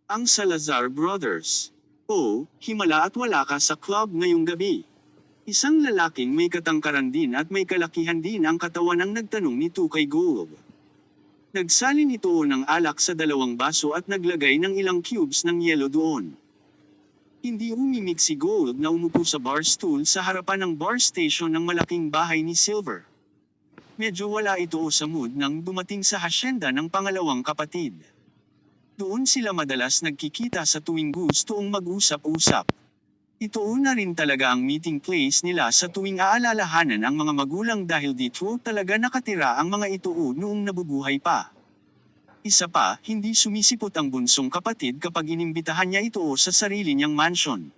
Ang Salazar Brothers. O, himala at wala ka sa club ngayong gabi. Isang lalaking may katangkaran din at may kalakihan din ang katawan ang nagtanong nito kay Gold. Nagsalin ito ng alak sa dalawang baso at naglagay ng ilang cubes ng yelo doon. Hindi umimik si Gold na umupo sa bar stool sa harapan ng bar station ng malaking bahay ni Silver. Medyo wala ito sa mood nang dumating sa hasyenda ng pangalawang kapatid. Doon sila madalas nagkikita sa tuwing gustong mag-usap-usap. Ito na rin talaga ang meeting place nila sa tuwing aalalahanan ang mga magulang dahil dito talaga nakatira ang mga ito noong nabubuhay pa. Isa pa, hindi sumisipot ang bunsong kapatid kapag inimbitahan niya ito sa sarili niyang mansion.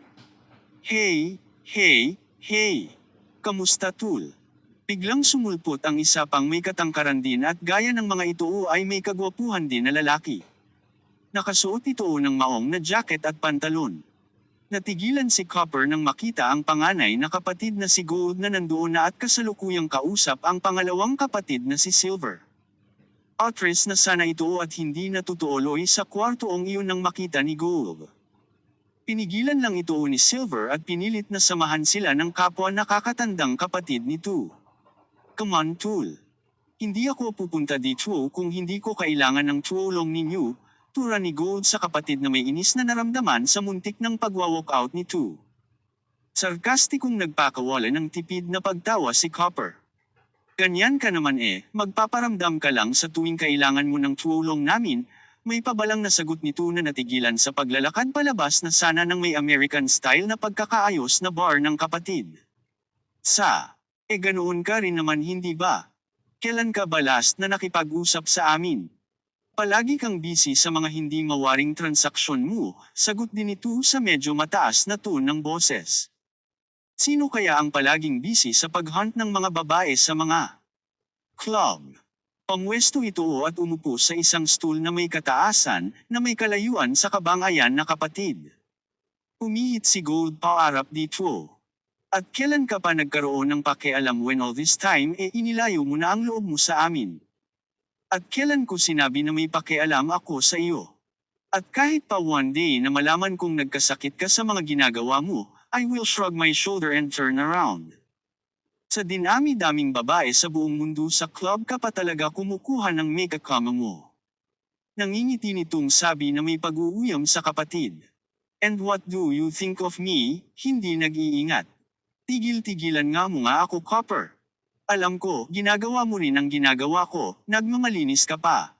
Hey, hey, hey! Kamusta tul? Biglang sumulpot ang isa pang may katangkaran din at gaya ng mga ito ay may kagwapuhan din na lalaki. Nakasuot ito ng maong na jacket at pantalon. Natigilan si Copper nang makita ang panganay na kapatid na si Gold na nandoon na at kasalukuyang kausap ang pangalawang kapatid na si Silver. Atras na sana ito at hindi natutuoloy sa kwartoong iyon nang makita ni Gold. Pinigilan lang ito ni Silver at pinilit na samahan sila ng kapwa nakakatandang kapatid nito. Come on, Tool. Hindi ako pupunta dito kung hindi ko kailangan ng tulong ninyo. Tura ni Gold sa kapatid na may inis na naramdaman sa muntik ng pagwa-walk out nito. Sarkastikong nagpakawala ng tipid na pagtawa si Copper. Ganyan ka naman magpaparamdam ka lang sa tuwing kailangan mo ng tulong namin, may pabalang na sagot nito na natigilan sa paglalakad palabas na sana ng may American style na pagkakaayos na bar ng kapatid. Ganoon ka rin naman hindi ba? Kailan ka ba last na nakipag-usap sa amin? Palagi kang busy sa mga hindi mawaring transaksyon mo, sagot din ito sa medyo mataas na tone ng boses. Sino kaya ang palaging busy sa paghunt ng mga babae sa mga club? Pamwesto ito at umupo sa isang stool na may kataasan, na may kalayuan sa kabangayan na kapatid. Umihit si Gold paarap dito. At kailan ka pa nagkaroon ng pakialam when all this time inilayo mo na ang loob mo sa amin? At kailan ko sinabi na may pakialam ako sa iyo? At kahit pa one day na malaman kong nagkasakit ka sa mga ginagawa mo, I will shrug my shoulder and turn around. Sa dinami-daming babae sa buong mundo sa club ka pa talaga kumukuha ng make-up mo. Nangingiti nitong sabi na may pag-uuyam sa kapatid. And what do you think of me? Hindi nag-iingat. Tigil-tigilan nga mo nga ako, Copper. Alam ko, ginagawa mo rin ang ginagawa ko, nagmamalinis ka pa.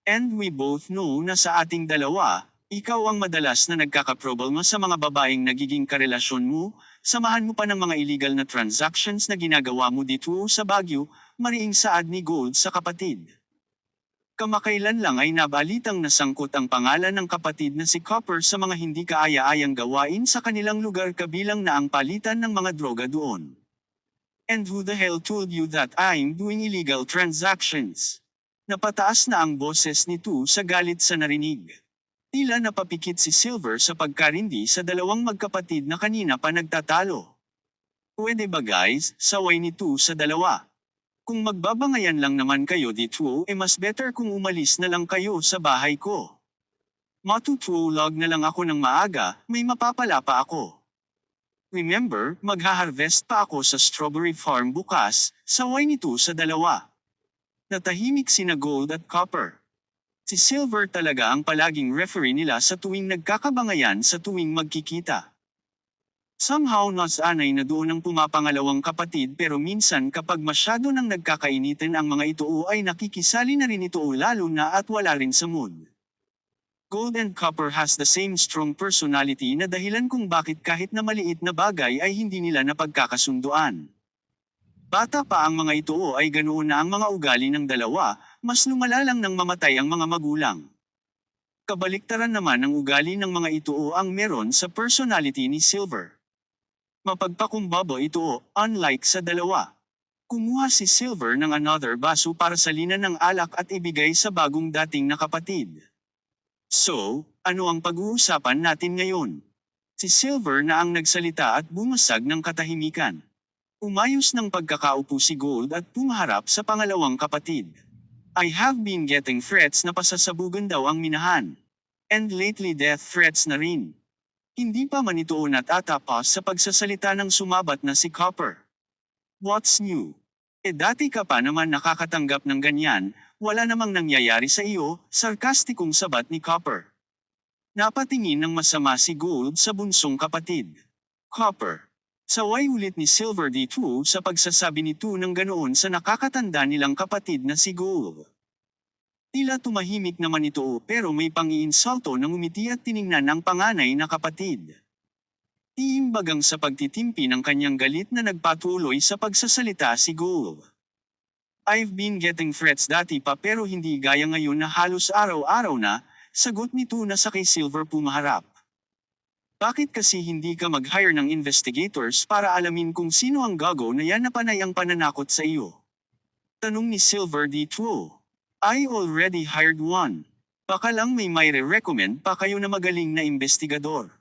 And we both know na sa ating dalawa, ikaw ang madalas na nagkakaproblema sa mga babaeng nagiging karelasyon mo, samahan mo pa ng mga illegal na transactions na ginagawa mo dito sa Baguio, mariing saad ni Gold sa kapatid. Kamakailan lang ay nabalitang nasangkot ang pangalan ng kapatid na si Copper sa mga hindi kaaya-ayang gawain sa kanilang lugar kabilang na ang palitan ng mga droga doon. And who the hell told you that I'm doing illegal transactions? Napataas na ang boses nito sa galit sa narinig. Tila napapikit si Silver sa pagkarindi sa dalawang magkapatid na kanina pa nagtatalo. Pwede ba guys, saway nito sa dalawa? Kung magbabangayan lang naman kayo dito mas better kung umalis na lang kayo sa bahay ko. Matutulog na lang ako ng maaga, may mapapala pa ako. Remember, magha-harvest pa ako sa strawberry farm bukas, saway nito sa dalawa. Natahimik sina Gold at Copper. Si Silver talaga ang palaging referee nila sa tuwing nagkakabangayan sa tuwing magkikita. Somehow nasanay na doon ang pumapangalawang kapatid pero minsan kapag masyado nang nagkakainitin ang mga ito ay nakikisali na rin ito lalo na at wala rin sa mood. Gold and Copper has the same strong personality na dahilan kung bakit kahit na maliit na bagay ay hindi nila napagkakasunduan. Bata pa ang mga ito ay ganoon na ang mga ugali ng dalawa, mas lumala lang nang mamatay ang mga magulang. Kabaliktaran naman ang ugali ng mga ito ang meron sa personality ni Silver. Mapagpakumbaba ito, unlike sa dalawa. Kumuha si Silver ng another baso para salinan ng alak at ibigay sa bagong dating na kapatid. So, ano ang pag-uusapan natin ngayon? Si Silver na ang nagsalita at bumasag ng katahimikan. Umayos ng pagkakaupo si Gold at pumaharap sa pangalawang kapatid. I have been getting threats na pasasabugan daw ang minahan. And lately death threats na rin. Hindi pa man ito natatapas sa pagsasalita ng sumabat na si Copper. What's new? Dati ka pa naman nakakatanggap ng ganyan, wala namang nangyayari sa iyo, sarkastikong sabat ni Copper. Napatingin ng masama si Gold sa bunsong kapatid. Copper. Saway ulit ni Silver dito sa pagsasabi nito ng ganoon sa nakakatanda nilang kapatid na si Gold. Tila tumahimik naman ito pero may pang-iinsulto nang umiti at tiningnan ang panganay na kapatid. Tiimbagang sa pagtitimpi ng kanyang galit na nagpatuloy sa pagsasalita si Gold. I've been getting threats dati pa pero hindi gaya ngayon na halos araw-araw na, sagot nito na sa kay Silver pumaharap. Bakit kasi hindi ka mag-hire ng investigators para alamin kung sino ang gago na yan na panay ang pananakot sa iyo? Tanong ni Silver dito. I already hired one. Baka lang may recommend pa kayo na magaling na investigador.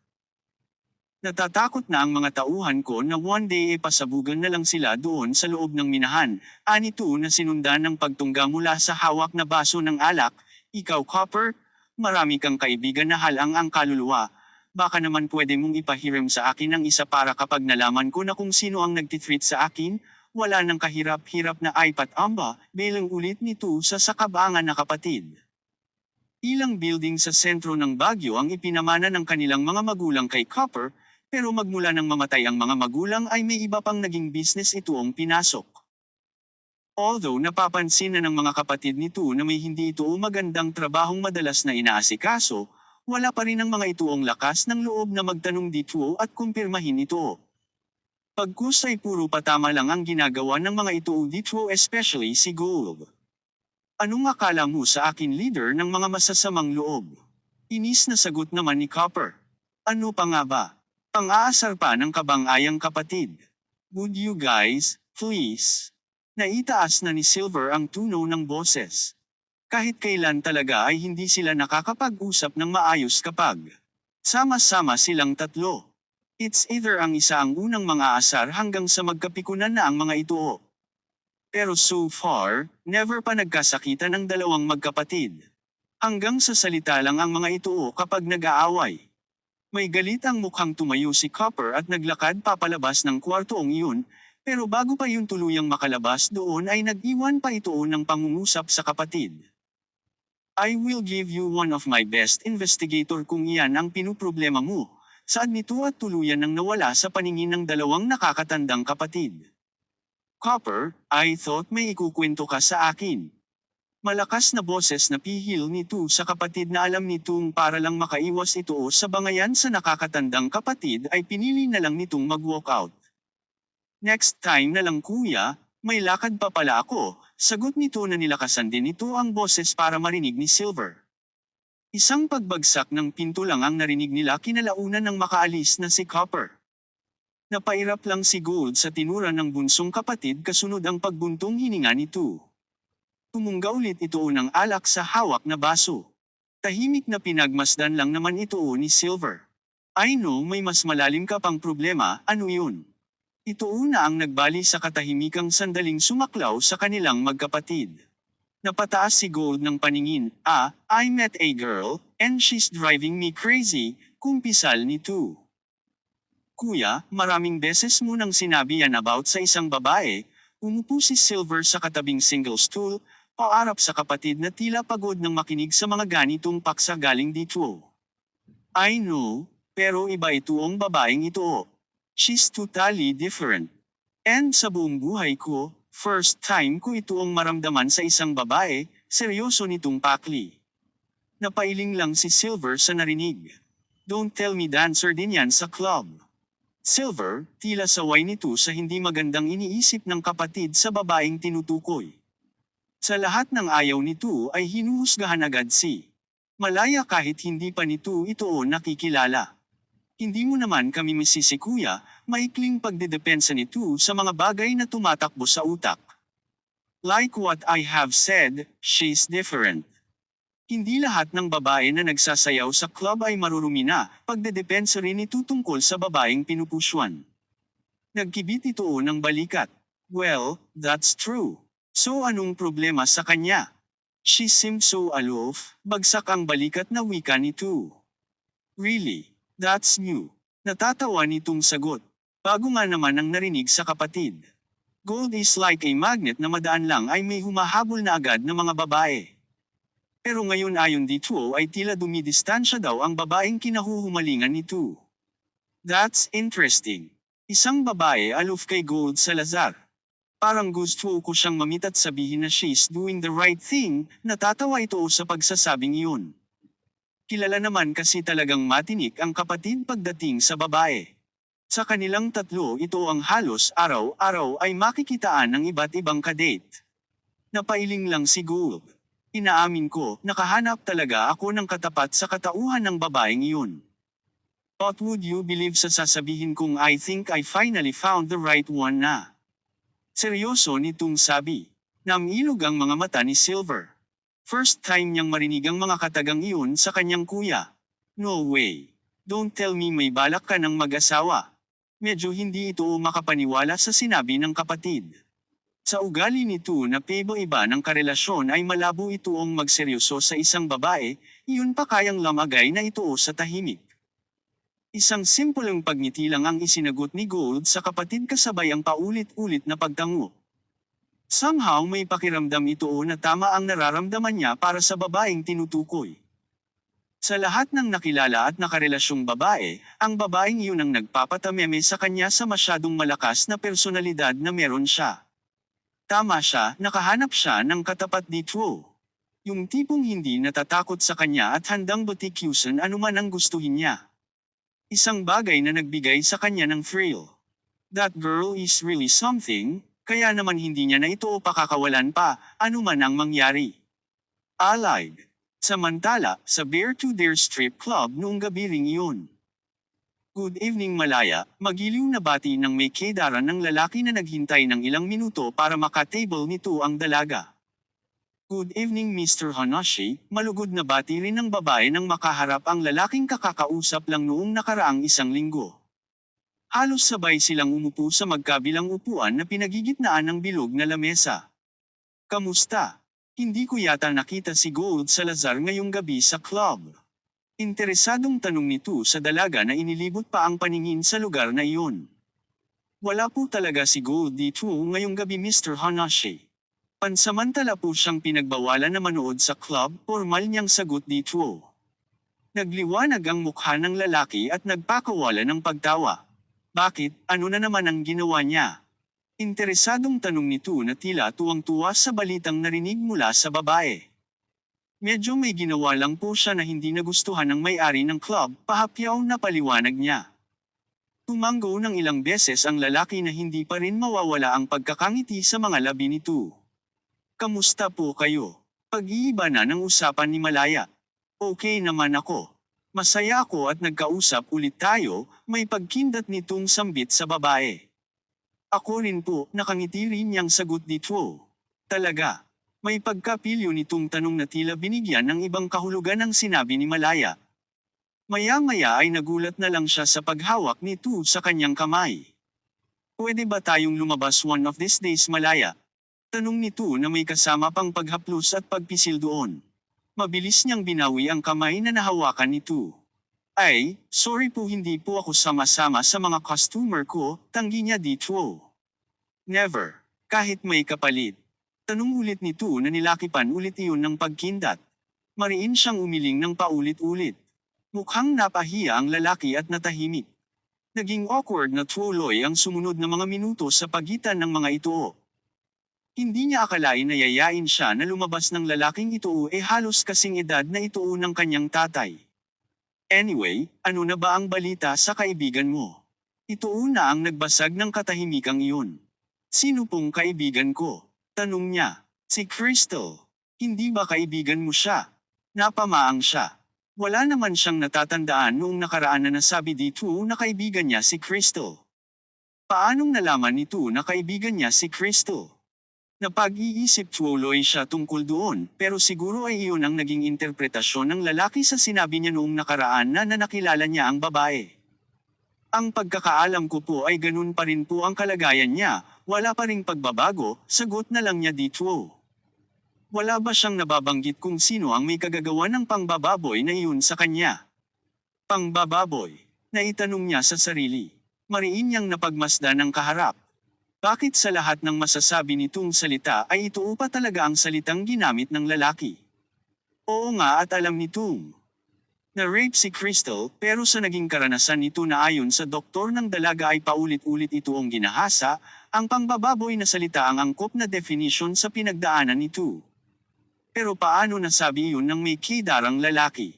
Natatakot na ang mga tauhan ko na one day pasabugan na lang sila doon sa loob ng minahan, anito na sinundan ng pagtungga mula sa hawak na baso ng alak. Ikaw Copper, marami kang kaibigan na halang ang kaluluwa. Baka naman pwede mong ipahiram sa akin ang isa para kapag nalaman ko na kung sino ang nagtitreat sa akin, wala nang kahirap-hirap na iPad amba, bilang ulit nito sa sakabangan na kapatid. Ilang building sa sentro ng Baguio ang ipinamana ng kanilang mga magulang kay Copper, pero magmula nang mamatay ang mga magulang ay may iba pang naging business itoong pinasok. Although napapansin na ng mga kapatid nito na may hindi ito magandang trabahong madalas na inaasikaso, wala pa rin ang mga itoong lakas ng loob na magtanong dito at kumpirmahin ito. Pagkus ay puro patama lang ang ginagawa ng mga ito dito especially si Gold. Anong akala mo sa akin leader ng mga masasamang loob? Inis na sagot naman ni Copper. Ano pa nga ba? Pang-aasar pa ng kabang-ayang kapatid. Would you guys, please? Naitaas na ni Silver ang tuno ng boses. Kahit kailan talaga ay hindi sila nakakapag-usap ng maayos kapag sama-sama silang tatlo. It's either ang isa ang unang mga asar hanggang sa magkapikunan na ang mga ito. Pero so far, never pa nagkasakitan ang dalawang magkapatid. Hanggang sa salita lang ang mga ito kapag nag-aaway. May galit ang mukhang tumayo si Copper at naglakad papalabas ng kwartoong iyon, pero bago pa yun tuluyang makalabas doon ay nag-iwan pa ito ng pangungusap sa kapatid. I will give you one of my best investigator kung iyan ang pinuproblema mo. Saad nito at tuluyan nang nawala sa paningin ng dalawang nakakatandang kapatid. Copper, I thought may ikukwento ka sa akin. Malakas na boses na pihil nito sa kapatid na alam nitong para lang makaiwas ito sa bangayan sa nakakatandang kapatid ay pinili na lang nitong mag-walk out. Next time na lang kuya, may lakad pa pala ako, sagot nito na nilakasan din ito ang boses para marinig ni Silver. Isang pagbagsak ng pinto lang ang narinig nila kinalaunan ng makaalis na si Copper. Napairap lang si Gold sa tinura ng bunsong kapatid kasunod ang pagbuntong hininga nito. Tumungga ulit ito ng alak sa hawak na baso. Tahimik na pinagmasdan lang naman ito ni Silver. I know may mas malalim ka pang problema, ano yun? Ito na ang nagbali sa katahimikang sandaling sumaklaw sa kanilang magkapatid. Napataas si Gold ng paningin, I met a girl, and she's driving me crazy, kumpisal nito. Kuya, maraming beses mo nang sinabi yan about sa isang babae, umupo si Silver sa katabing single stool, paarap sa kapatid na tila pagod nang makinig sa mga ganitong paksa galing dito. I know, pero iba itoong babaeng ito. She's totally different. And sa buong buhay ko, first time ko itoong maramdaman sa isang babae, seryoso nitong pakli. Napailing lang si Silver sa narinig. Don't tell me dancer din yan sa club. Silver, tila saway nito sa hindi magandang iniisip ng kapatid sa babaeng tinutukoy. Sa lahat ng ayaw nito ay hinuhusgahan agad si Malaya kahit hindi pa nito ito nakikilala. Hindi mo naman kami misisi kuya, maikling pagdedepensa nito sa mga bagay na tumatakbo sa utak. Like what I have said, she's different. Hindi lahat ng babae na nagsasayaw sa club ay marurumi na, pagdedepensa rin ito tungkol sa babaeng pinupuswan. Nagkibit ito ng balikat. Well, that's true. So anong problema sa kanya? She seemed so aloof, bagsak ang balikat na wika ni Tu. Really? That's new. Natatawa nitong sagot. Bago nga naman ang narinig sa kapatid. Gold is like a magnet na madaan lang ay may humahabol na agad na mga babae. Pero ngayon ayon dito ay tila dumidistansya daw ang babaeng kinahuhumalingan ni Tu. That's interesting. Isang babae aloof kay Gold Salazar. Parang gusto ko siyang mamit at sabihin na she's doing the right thing, natatawa ito sa pagsasabing iyon. Kilala naman kasi talagang matinik ang kapatid pagdating sa babae. Sa kanilang tatlo ito ang halos araw-araw ay makikitaan ng iba't ibang kadate. Napailing lang si Gold. Inaamin ko, nakahanap talaga ako ng katapat sa katauhan ng babaeng iyon. But would you believe sa sasabihin kong I think I finally found the right one na? Seryoso nitong sabi. Namilog ang mga mata ni Silver. First time niyang marinig ang mga katagang iyon sa kanyang kuya. No way. Don't tell me may balak ka ng mag-asawa. Medyo hindi ito makapaniwala sa sinabi ng kapatid. Sa ugali nito na paiba-iba ng karelasyon ay malabo itoong magseryoso sa isang babae, iyon pa kayang lamagay na ito sa tahimik. Isang simpleng pagngiti lang ang isinagot ni Gold sa kapatid kasabay ang paulit-ulit na pagtango. Somehow may pakiramdam ito na tama ang nararamdaman niya para sa babaeng tinutukoy. Sa lahat ng nakilala at nakarelasyong babae, ang babaeng iyon ang nagpapatameme sa kanya sa masyadong malakas na personalidad na meron siya. Tama siya, nakahanap siya ng katapat dito. Yung tipong hindi natatakot sa kanya at handang batikyusan anuman ang gustuhin niya. Isang bagay na nagbigay sa kanya ng thrill. That girl is really something, kaya naman hindi niya na ito pakakawalan pa, anuman ang mangyari. Allied. Samantala, sa Bear to Dare Strip Club noong gabi ring iyon. Good evening Malaya, magiliw na bati ng may kedaran ng lalaki na naghintay ng ilang minuto para makatable nito ang dalaga. Good evening Mr. Hanashi, malugod na bati rin ng babae nang makaharap ang lalaking kakakausap lang noong nakaraang isang linggo. Halos sabay silang umupo sa magkabilang upuan na pinagigitnaan ng bilog na lamesa. Kamusta? Hindi ko yata nakita si Gold Salazar ngayong gabi sa club. Interesadong tanong nito sa dalaga na inilibot pa ang paningin sa lugar na iyon. Wala po talaga si Gold dito ngayong gabi Mr. Hanashi. Pansamantala po siyang pinagbawalan na manood sa club, formal niyang sagot dito. Nagliwanag ang mukha ng lalaki at nagpakawala ng pagtawa. Bakit, ano na naman ang ginawa niya? Interesadong tanong nito na tila tuwang-tuwa sa balitang narinig mula sa babae. Medyo may ginawa lang po siya na hindi nagustuhan ng may-ari ng club, pahapyaw na paliwanag niya. Tumanggo ng ilang beses ang lalaki na hindi pa rin mawawala ang pagkakangiti sa mga labi nito. Kamusta po kayo? Pag-iiba na ng usapan ni Malaya. Okay naman ako. Masaya ako at nagkausap ulit tayo, may pagkindat nitong sambit sa babae. Ako rin po, nakangiti rin niyang sagot dito. Talaga. May pagkapilyo nitong tanong na tila binigyan ng ibang kahulugan ang sinabi ni Malaya. Maya-maya ay nagulat na lang siya sa paghawak nito sa kanyang kamay. Pwede ba tayong lumabas one of these days Malaya? Tanong nito na may kasama pang paghaplos at pagpisil doon. Mabilis niyang binawi ang kamay na nahawakan nito. Ay, sorry po hindi po ako sama-sama sa mga customer ko, tanggi niya dito. Never. Kahit may kapalit. Tanong ulit nito na nilakipan ulit iyon ng pagkindat. Mariin siyang umiling ng paulit-ulit. Mukhang napahiya ang lalaki at natahimik. Naging awkward na tuloy ang sumunod na mga minuto sa pagitan ng mga ito. Hindi niya akalain na yayain siya na lumabas ng lalaking ito halos kasing edad na ito ng kanyang tatay. Anyway, ano na ba ang balita sa kaibigan mo? Ito na ang nagbasag ng katahimikang iyon. Sino pong kaibigan ko? Tanong niya. Si Crystal. Hindi ba kaibigan mo siya? Napamaang siya. Wala naman siyang natatandaan noong nakaraan na nasabi dito na kaibigan niya si Crystal. Paanong nalaman nito na kaibigan niya si Crystal? Napag-iisip tuloy siya tungkol doon, pero siguro ay iyon ang naging interpretasyon ng lalaki sa sinabi niya noong nakaraan na nakilala niya ang babae. Ang pagkakaalam ko po ay ganun pa rin po ang kalagayan niya, wala pa ring pagbabago, sagot na lang niya dito. Wala ba siyang nababanggit kung sino ang may kagagawa ng pangbababoy na iyon sa kanya? Pangbababoy. Naitanong niya sa sarili. Mariin niyang napagmasdan ng kaharap. Bakit sa lahat ng masasabi nitong salita ay ito pa talaga ang salitang ginamit ng lalaki? Oo nga, at alam nitong na-rape si Crystal, pero sa naging karanasan nito na ayon sa doktor ng dalaga ay paulit-ulit ito ang ginahasa, ang pangbababoy na salita ang angkop na definition sa pinagdaanan nito. Pero paano nasabi iyon ng may kidarang lalaki?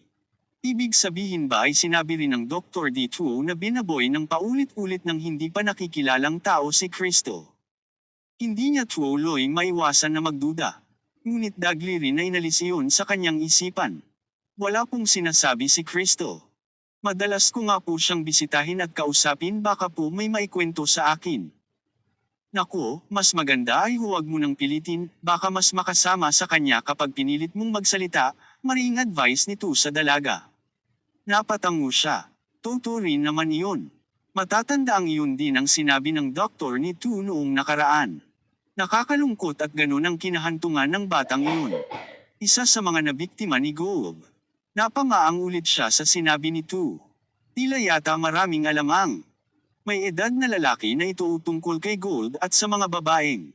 Ibig sabihin ba ay sinabi rin ng Dr. Dito na binaboy ng paulit-ulit ng hindi pa nakikilalang tao si Crystal? Hindi niya tuloy maiwasan na magduda. Ngunit dagli rin na inalis iyon sa kanyang isipan. Wala pong sinasabi si Crystal. Madalas ko nga po siyang bisitahin at kausapin, baka po may maikwento sa akin. Naku, mas maganda ay huwag mo nang pilitin, baka mas makasama sa kanya kapag pinilit mong magsalita, maring advice nito sa dalaga. Napatango siya. Totoo rin naman iyon. Matatanda ang iyon din ang sinabi ng doktor ni Tu noong nakaraan. Nakakalungkot at ganun ang kinahantungan ng batang iyon. Isa sa mga nabiktima ni Gold. Napangaang ulit siya sa sinabi ni Tu. Tila yata maraming alamang may edad na lalaki na ito tungkol kay Gold at sa mga babaeng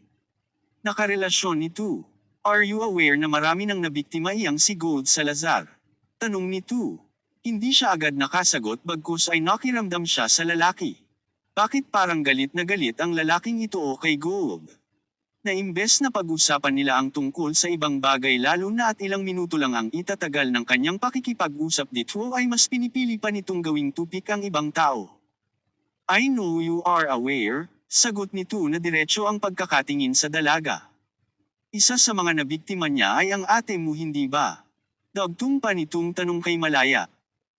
nakarelasyon ni Tu. Are you aware na marami nang nabiktima iyang si Gold Salazar? Tanong ni Tu. Hindi siya agad nakasagot bagkus ay nakiramdam siya sa lalaki. Bakit parang galit na galit ang lalaking ito kay Gold? Na imbes na pag-usapan nila ang tungkol sa ibang bagay, lalo na at ilang minuto lang ang itatagal ng kanyang pakikipag-usap dito, ay mas pinipili pa nitong gawing tupik ang ibang tao. I know you are aware, sagot nito na diretso ang pagkakatingin sa dalaga. Isa sa mga nabiktima niya ay ang ate mo, hindi ba? Dagtong pa nitong tanong kay Malaya.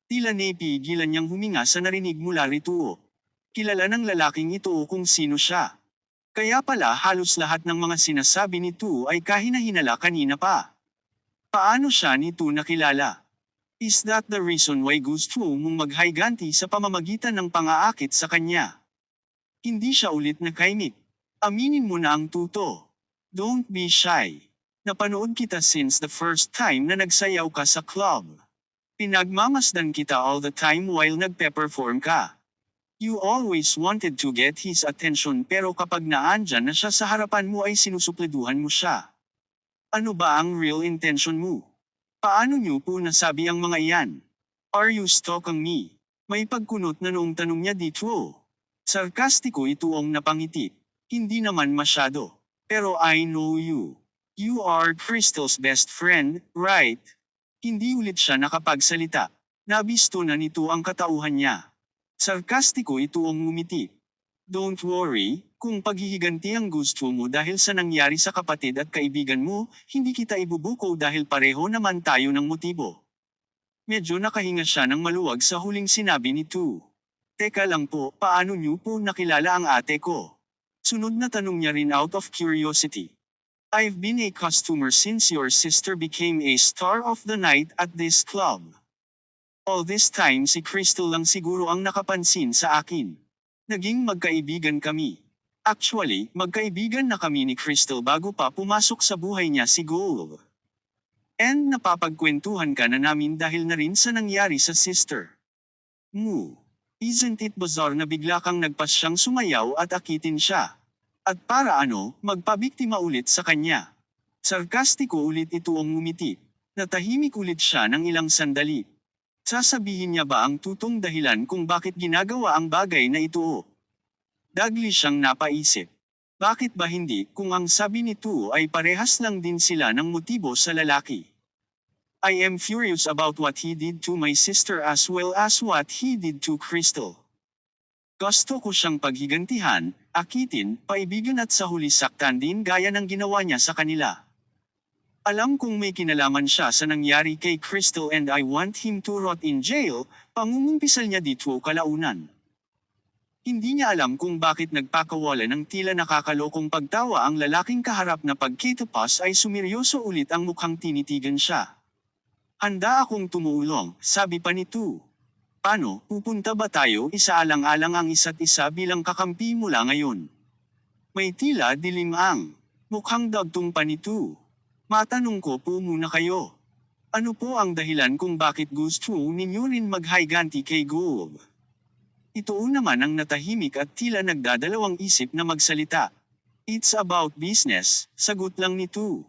Tila napigilan niyang huminga sa narinig mula rito. Kilala ng lalaking ito kung sino siya. Kaya pala halos lahat ng mga sinasabi nito ay kahina-hinala kanina pa. Paano siya nito nakilala? Is that the reason why gusto mong maghayganti sa pamamagitan ng pang-aakit sa kanya? Hindi siya ulit nakaimik. Aminin mo na ang tuto. Don't be shy. Napanood kita since the first time na nagsayaw ka sa club. Pinagmamasdan kita all the time while nagpe-perform ka. You always wanted to get his attention, pero kapag naandyan na siya sa harapan mo ay sinusupleduhan mo siya. Ano ba ang real intention mo? Paano niyo po nasabi ang mga iyan? Are you stalking me? May pagkunot na noong tanong niya dito. Sarkastiko ito ang napangiti. Hindi naman masyado. Pero I know you. You are Crystal's best friend, right? Hindi ulit siya nakapagsalita. Nabisto na nito ang katauhan niya. Sarkastiko ito ang ngumiti. Don't worry, kung paghihiganti ang gusto mo dahil sa nangyari sa kapatid at kaibigan mo, hindi kita ibubuko dahil pareho naman tayo ng motibo. Medyo nakahinga siya ng maluwag sa huling sinabi ni Tu. Teka lang po, paano niyo po nakilala ang ate ko? Sunod na tanong niya rin out of curiosity. I've been a customer since your sister became a star of the night at this club. All this time si Crystal lang siguro ang nakapansin sa akin. Naging magkaibigan kami. Actually, magkaibigan na kami ni Crystal bago pa pumasok sa buhay niya si Gold. And napapagkwentuhan ka na namin dahil na rin sa nangyari sa sister mo. Isn't it bizarre na bigla kang nagpasyang sumayaw at akitin siya? At para ano, magpabiktima ulit sa kanya? Sarkastiko ulit ito ang ngumiti. Natahimik ulit siya ng ilang sandali. Sasabihin niya ba ang tutong dahilan kung bakit ginagawa ang bagay na ito? Dagli siyang napaisip. Bakit ba hindi kung ang sabi nito ay parehas lang din sila ng motibo sa lalaki? I am furious about what he did to my sister as well as what he did to Crystal. Gusto ko siyang paghigantihan, akitin, paibigan at sa huli saktan din gaya ng ginawa niya sa kanila. Alam kong may kinalaman siya sa nangyari kay Crystal and I want him to rot in jail, pangungumpisal niya dito kalaunan. Hindi niya alam kung bakit nagpakawala ng tila nakakalokong pagtawa ang lalaking kaharap na pagkitapas ay sumiryoso ulit ang mukhang tinitigan siya. Handa akong tumulong, sabi pa nito. Paano, pupunta ba tayo isaalang-alang ang isa't isa bilang kakampi mula ngayon? May tila dilim ang mukhang dagtong pa nito. Matanong ko po muna kayo. Ano po ang dahilan kung bakit gusto ninyo rin maghiganti kay Gold? Ito naman ang natahimik at tila nagdadalawang isip na magsalita. It's about business, sagot lang nito.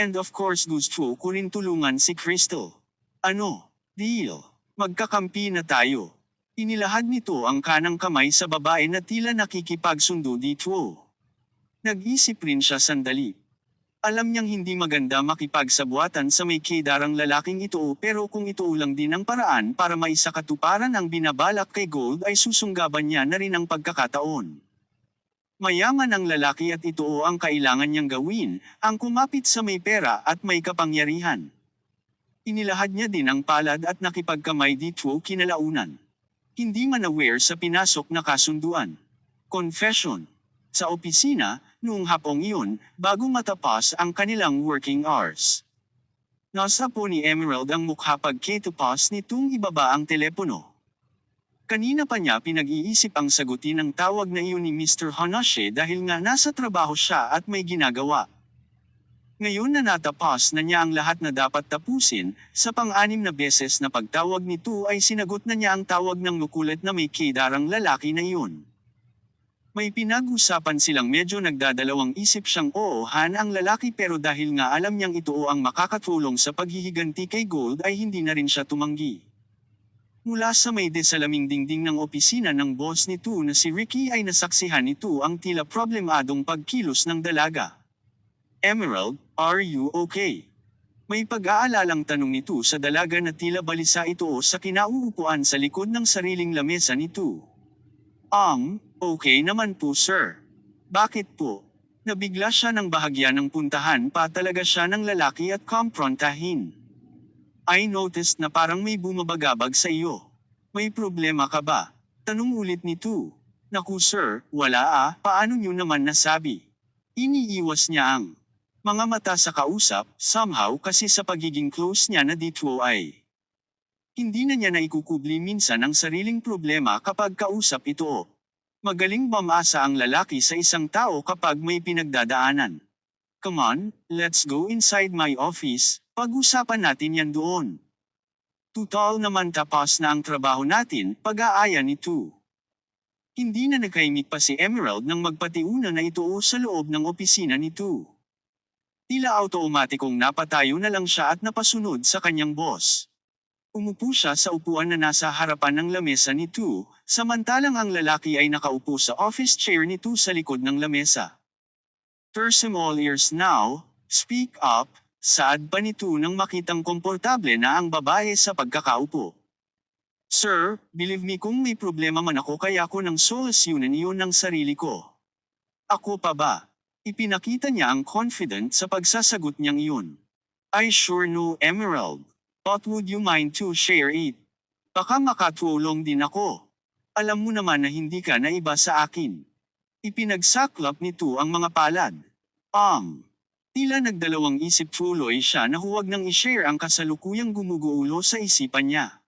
And of course gusto ko rin tulungan si Crystal. Ano? Deal. Magkakampi na tayo. Inilahad nito ang kanang kamay sa babae na tila nakikipagsundo dito. Nag-isip rin siya sandali. Alam niyang hindi maganda makipagsabuatan sa may kidarang lalaking ito pero kung ito lang din ang paraan para maisakatuparan ang binabalak kay Gold ay susunggaban niya na rin ang pagkakataon. Mayaman ang lalaki at ito ang kailangan niyang gawin, ang kumapit sa may pera at may kapangyarihan. Inilahad niya din ang palad at nakipagkamay dito kinalaunan. Hindi man aware sa pinasok na kasunduan. Confession. Sa opisina, noong hapong iyon, bago matapos ang kanilang working hours. Nasa po ni Emerald ang mukha pagkatapos nitong ibaba ang telepono. Kanina pa niya pinag-iisip ang sagutin ang tawag na iyon ni Mr. Hanashe dahil nga nasa trabaho siya at may ginagawa. Ngayon na natapos na niya ang lahat na dapat tapusin, sa pang-anim na beses na pagtawag nito ay sinagot na niya ang tawag ng lukulat na may kidarang lalaki na iyon. May pinag-usapan silang medyo nagdadalawang isip siyang oohan ang lalaki pero dahil nga alam niyang ito ang makakatulong sa paghihiganti kay Gold ay hindi na rin siya tumanggi. Mula sa may desalaming dingding ng opisina ng boss nito na si Ricky ay nasaksihan nito ang tila problemadong pagkilos ng dalaga. Emerald, are you okay? May pag-aalalang tanong nito sa dalaga na tila balisa ito sa kinauupuan sa likod ng sariling lamesa nito. Okay naman po sir. Bakit po? Nabigla siya ng bahagya ng puntahan pa talaga siya ng lalaki at komprontahin. I noticed na parang may bumabagabag sa iyo. May problema ka ba? Tanong ulit nito. Naku sir, wala paano niyo naman nasabi? Iniiwas niya ang mga mata sa kausap, somehow kasi sa pagiging close niya na dito ay hindi na niya naikukubli minsan ang sariling problema kapag kausap ito. Magaling mamasa ang lalaki sa isang tao kapag may pinagdadaanan. Come on, let's go inside my office, pag-usapan natin yan doon. Tutal naman tapos na ang trabaho natin, pag-aaya nito. Hindi na nakaimik pa si Emerald nang magpatiuna na ito sa loob ng opisina nito. Tila automatikong napatayo na lang siya at napasunod sa kanyang boss. Umupo siya sa upuan na nasa harapan ng lamesa nito, samantalang ang lalaki ay nakaupo sa office chair nito sa likod ng lamesa. First I'm all ears now, speak up, saad pa nito nang makitang komportable na ang babae sa pagkakaupo. Sir, believe me kung may problema man ako kaya ako nang solusyonan iyon ng sarili ko. Ako pa ba? Ipinakita niya ang confident sa pagsasagot niyang iyon. I sure know Emerald. But would you mind to share it? Baka makatulong din ako. Alam mo naman na hindi ka naiba sa akin. Ipinagsaklap nito ang mga palad. Tila nagdalawang isip tuloy siya na huwag nang i-share ang kasalukuyang gumuguulo sa isipan niya.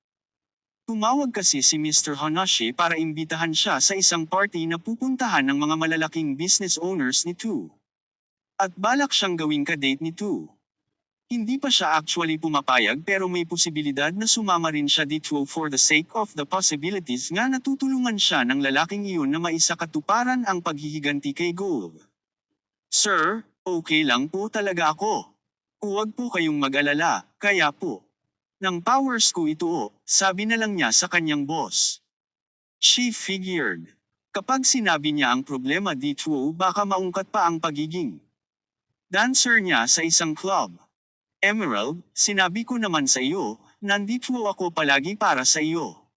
Tumawag kasi si Mr. Hanashe para imbitahan siya sa isang party na pupuntahan ng mga malalaking business owners nito. At balak siyang gawing kadate nito. Hindi pa siya actually pumapayag pero may posibilidad na sumama rin siya dito for the sake of the possibilities nga natutulungan siya ng lalaking iyon na maisakatuparan ang paghihiganti kay Gold. Sir, okay lang po talaga ako. Huwag po kayong mag-alala, kaya po. Nang powers ko ito, sabi na lang niya sa kanyang boss. She figured. Kapag sinabi niya ang problema dito baka maungkat pa ang pagiging dancer niya sa isang club. Emerald, sinabi ko naman sa iyo, nandito ako palagi para sa iyo.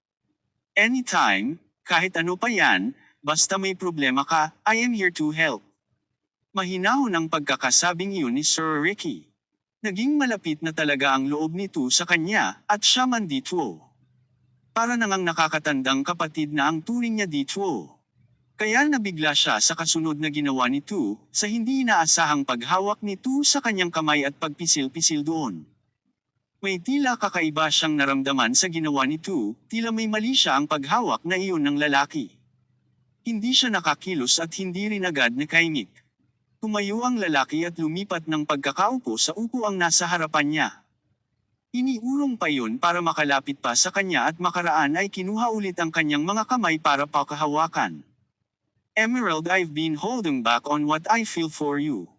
Anytime, kahit ano pa yan, basta may problema ka, I am here to help. Mahinahon ang pagkakasabing iyon ni Sir Ricky. Naging malapit na talaga ang loob nito sa kanya, at siya man dito. Para nang nakakatandang kapatid na ang turing niya dito. Kaya nabigla siya sa kasunod na ginawa nito, sa hindi inaasahang paghawak nito sa kanyang kamay at pagpisil-pisil doon. May tila kakaiba siyang naramdaman sa ginawa nito, tila may mali siya ang paghawak na iyon ng lalaki. Hindi siya nakakilos at hindi rin agad nakaimik. Tumayo ang lalaki at lumipat ng pagkakaupo sa upuang nasa harapan niya. Iniurong pa yun para makalapit pa sa kanya at makaraan ay kinuha ulit ang kanyang mga kamay para pakahawakan. Emerald, I've been holding back on what I feel for you.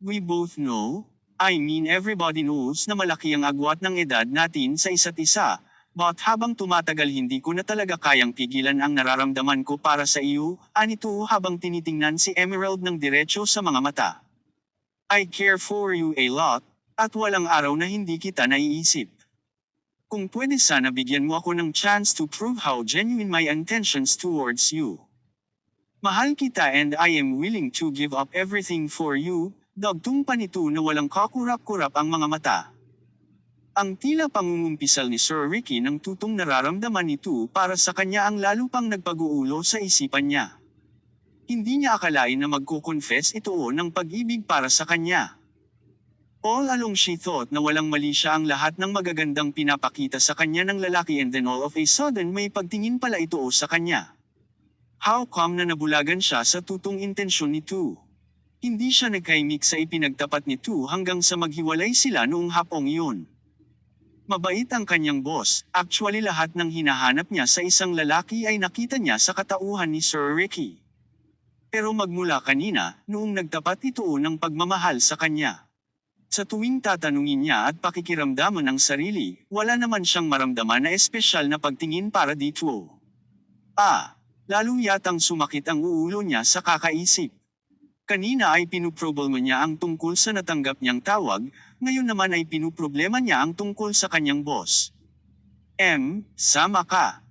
We both know, I mean everybody knows na malaki ang agwat ng edad natin sa isa't isa, but habang tumatagal hindi ko na talaga kayang pigilan ang nararamdaman ko para sa iyo, anito habang tinitingnan si Emerald ng diretso sa mga mata. I care for you a lot, at walang araw na hindi kita naiisip. Kung pwede sana bigyan mo ako ng chance to prove how genuine my intentions towards you. Mahal kita and I am willing to give up everything for you, dagtong pa nito na walang kakurap-kurap ang mga mata. Ang tila pangungumpisal ni Sir Ricky ng tutong nararamdaman nito para sa kanya ang lalo pang nagpag-uulo sa isipan niya. Hindi niya akalain na magko-confess ito ng pag-ibig para sa kanya. All along she thought na walang mali siya ang lahat ng magagandang pinapakita sa kanya ng lalaki and then all of a sudden may pagtingin pala ito sa kanya. How come na nabulagan siya sa tutong intensyon nito? Hindi siya nagkaimik sa ipinagtapat nito hanggang sa maghiwalay sila noong hapong iyon. Mabait ang kanyang boss, actually lahat ng hinahanap niya sa isang lalaki ay nakita niya sa katauhan ni Sir Ricky. Pero magmula kanina, noong nagtapat ito ng pagmamahal sa kanya. Sa tuwing tatanungin niya at pakikiramdaman ang sarili, wala naman siyang maramdaman na espesyal na pagtingin para dito. Lalo yatang sumakit ang uulo niya sa kakaisip. Kanina ay pinuproblema niya ang tungkol sa natanggap niyang tawag, ngayon naman ay pinuproblema niya ang tungkol sa kanyang boss. Sama ka.